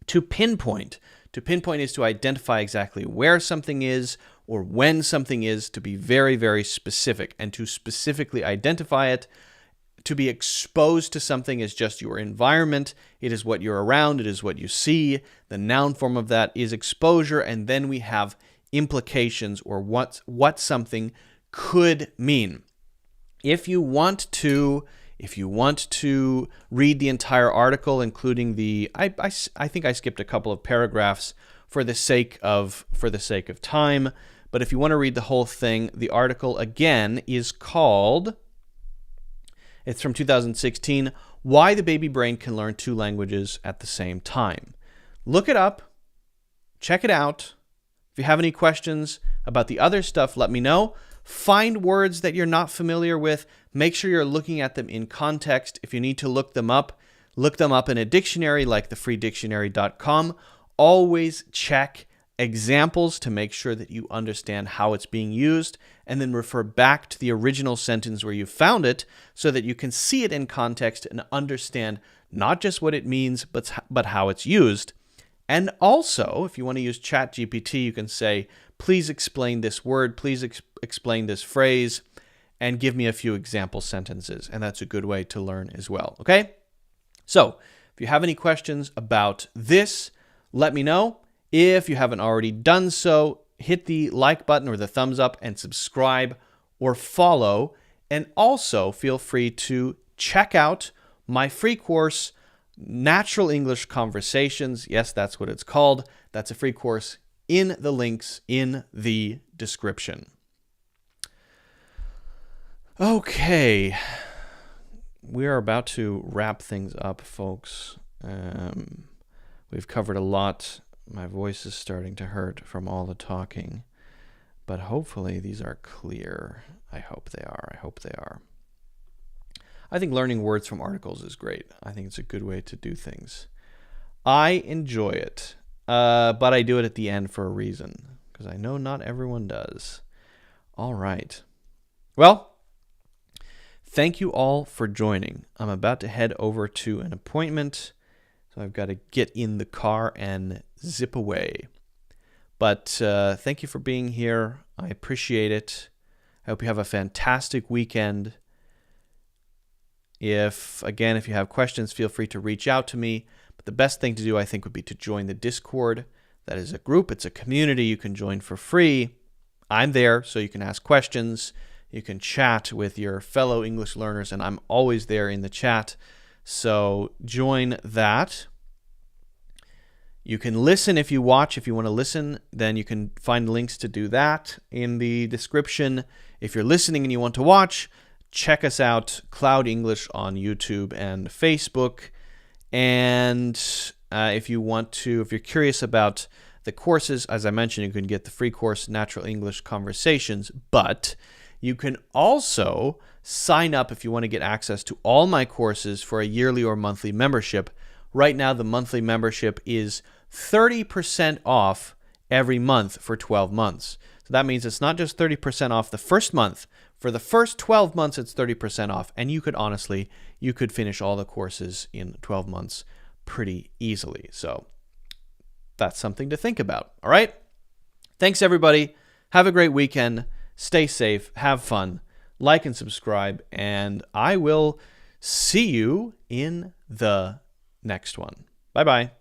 To pinpoint. To pinpoint is to identify exactly where something is or when something is, to be very, very specific. And to specifically identify it, to be exposed to something is just your environment. It is what you're around. It is what you see. The noun form of that is exposure. And then we have implications or what something could mean. If you want to read the entire article, including I think I skipped a couple of paragraphs for the sake of time. But if you want to read the whole thing, the article again is called, it's from 2016, Why the Baby Brain Can Learn 2 Languages at the Same Time. Look it up. Check it out. If you have any questions about the other stuff, let me know. Find words that you're not familiar with. Make sure you're looking at them in context. If you need to look them up in a dictionary like thefreedictionary.com. Always check examples to make sure that you understand how it's being used, and then refer back to the original sentence where you found it so that you can see it in context and understand not just what it means, but how it's used. And also, if you want to use ChatGPT, you can say, please explain this word, please explain this phrase, and give me a few example sentences. And that's a good way to learn as well, okay? So, if you have any questions about this, let me know. If you haven't already done so, hit the like button or the thumbs up and subscribe or follow. And also feel free to check out my free course, Natural English Conversations. Yes, that's what it's called. That's a free course in the links in the description. Okay. We are about to wrap things up, folks. We've covered a lot. My voice is starting to hurt from all the talking, but hopefully these are clear. I hope they are. I think learning words from articles is great. I think it's a good way to do things. I enjoy it, but I do it at the end for a reason, because I know not everyone does. All right. Well, thank you all for joining. I'm about to head over to an appointment, so I've got to get in the car and zip away. But thank you for being here. I appreciate it. I hope you have a fantastic weekend. If you have questions, feel free to reach out to me. But the best thing to do, I think, would be to join the Discord. That is a group. It's a community you can join for free. I'm there, so you can ask questions. You can chat with your fellow English learners, and I'm always there in the chat. So join that. You can listen if you watch. If you want to listen, then you can find links to do that in the description. If you're listening and you want to watch, check us out, Cloud English on YouTube and Facebook. And if you're curious about the courses, as I mentioned, you can get the free course, Natural English Conversations, but you can also sign up if you want to get access to all my courses for a yearly or monthly membership. Right now, the monthly membership is 30% off every month for 12 months. So that means it's not just 30% off the first month. For the first 12 months, it's 30% off. And you could finish all the courses in 12 months pretty easily. So that's something to think about. All right? Thanks, everybody. Have a great weekend. Stay safe. Have fun. Like and subscribe. And I will see you in the next one. Bye-bye.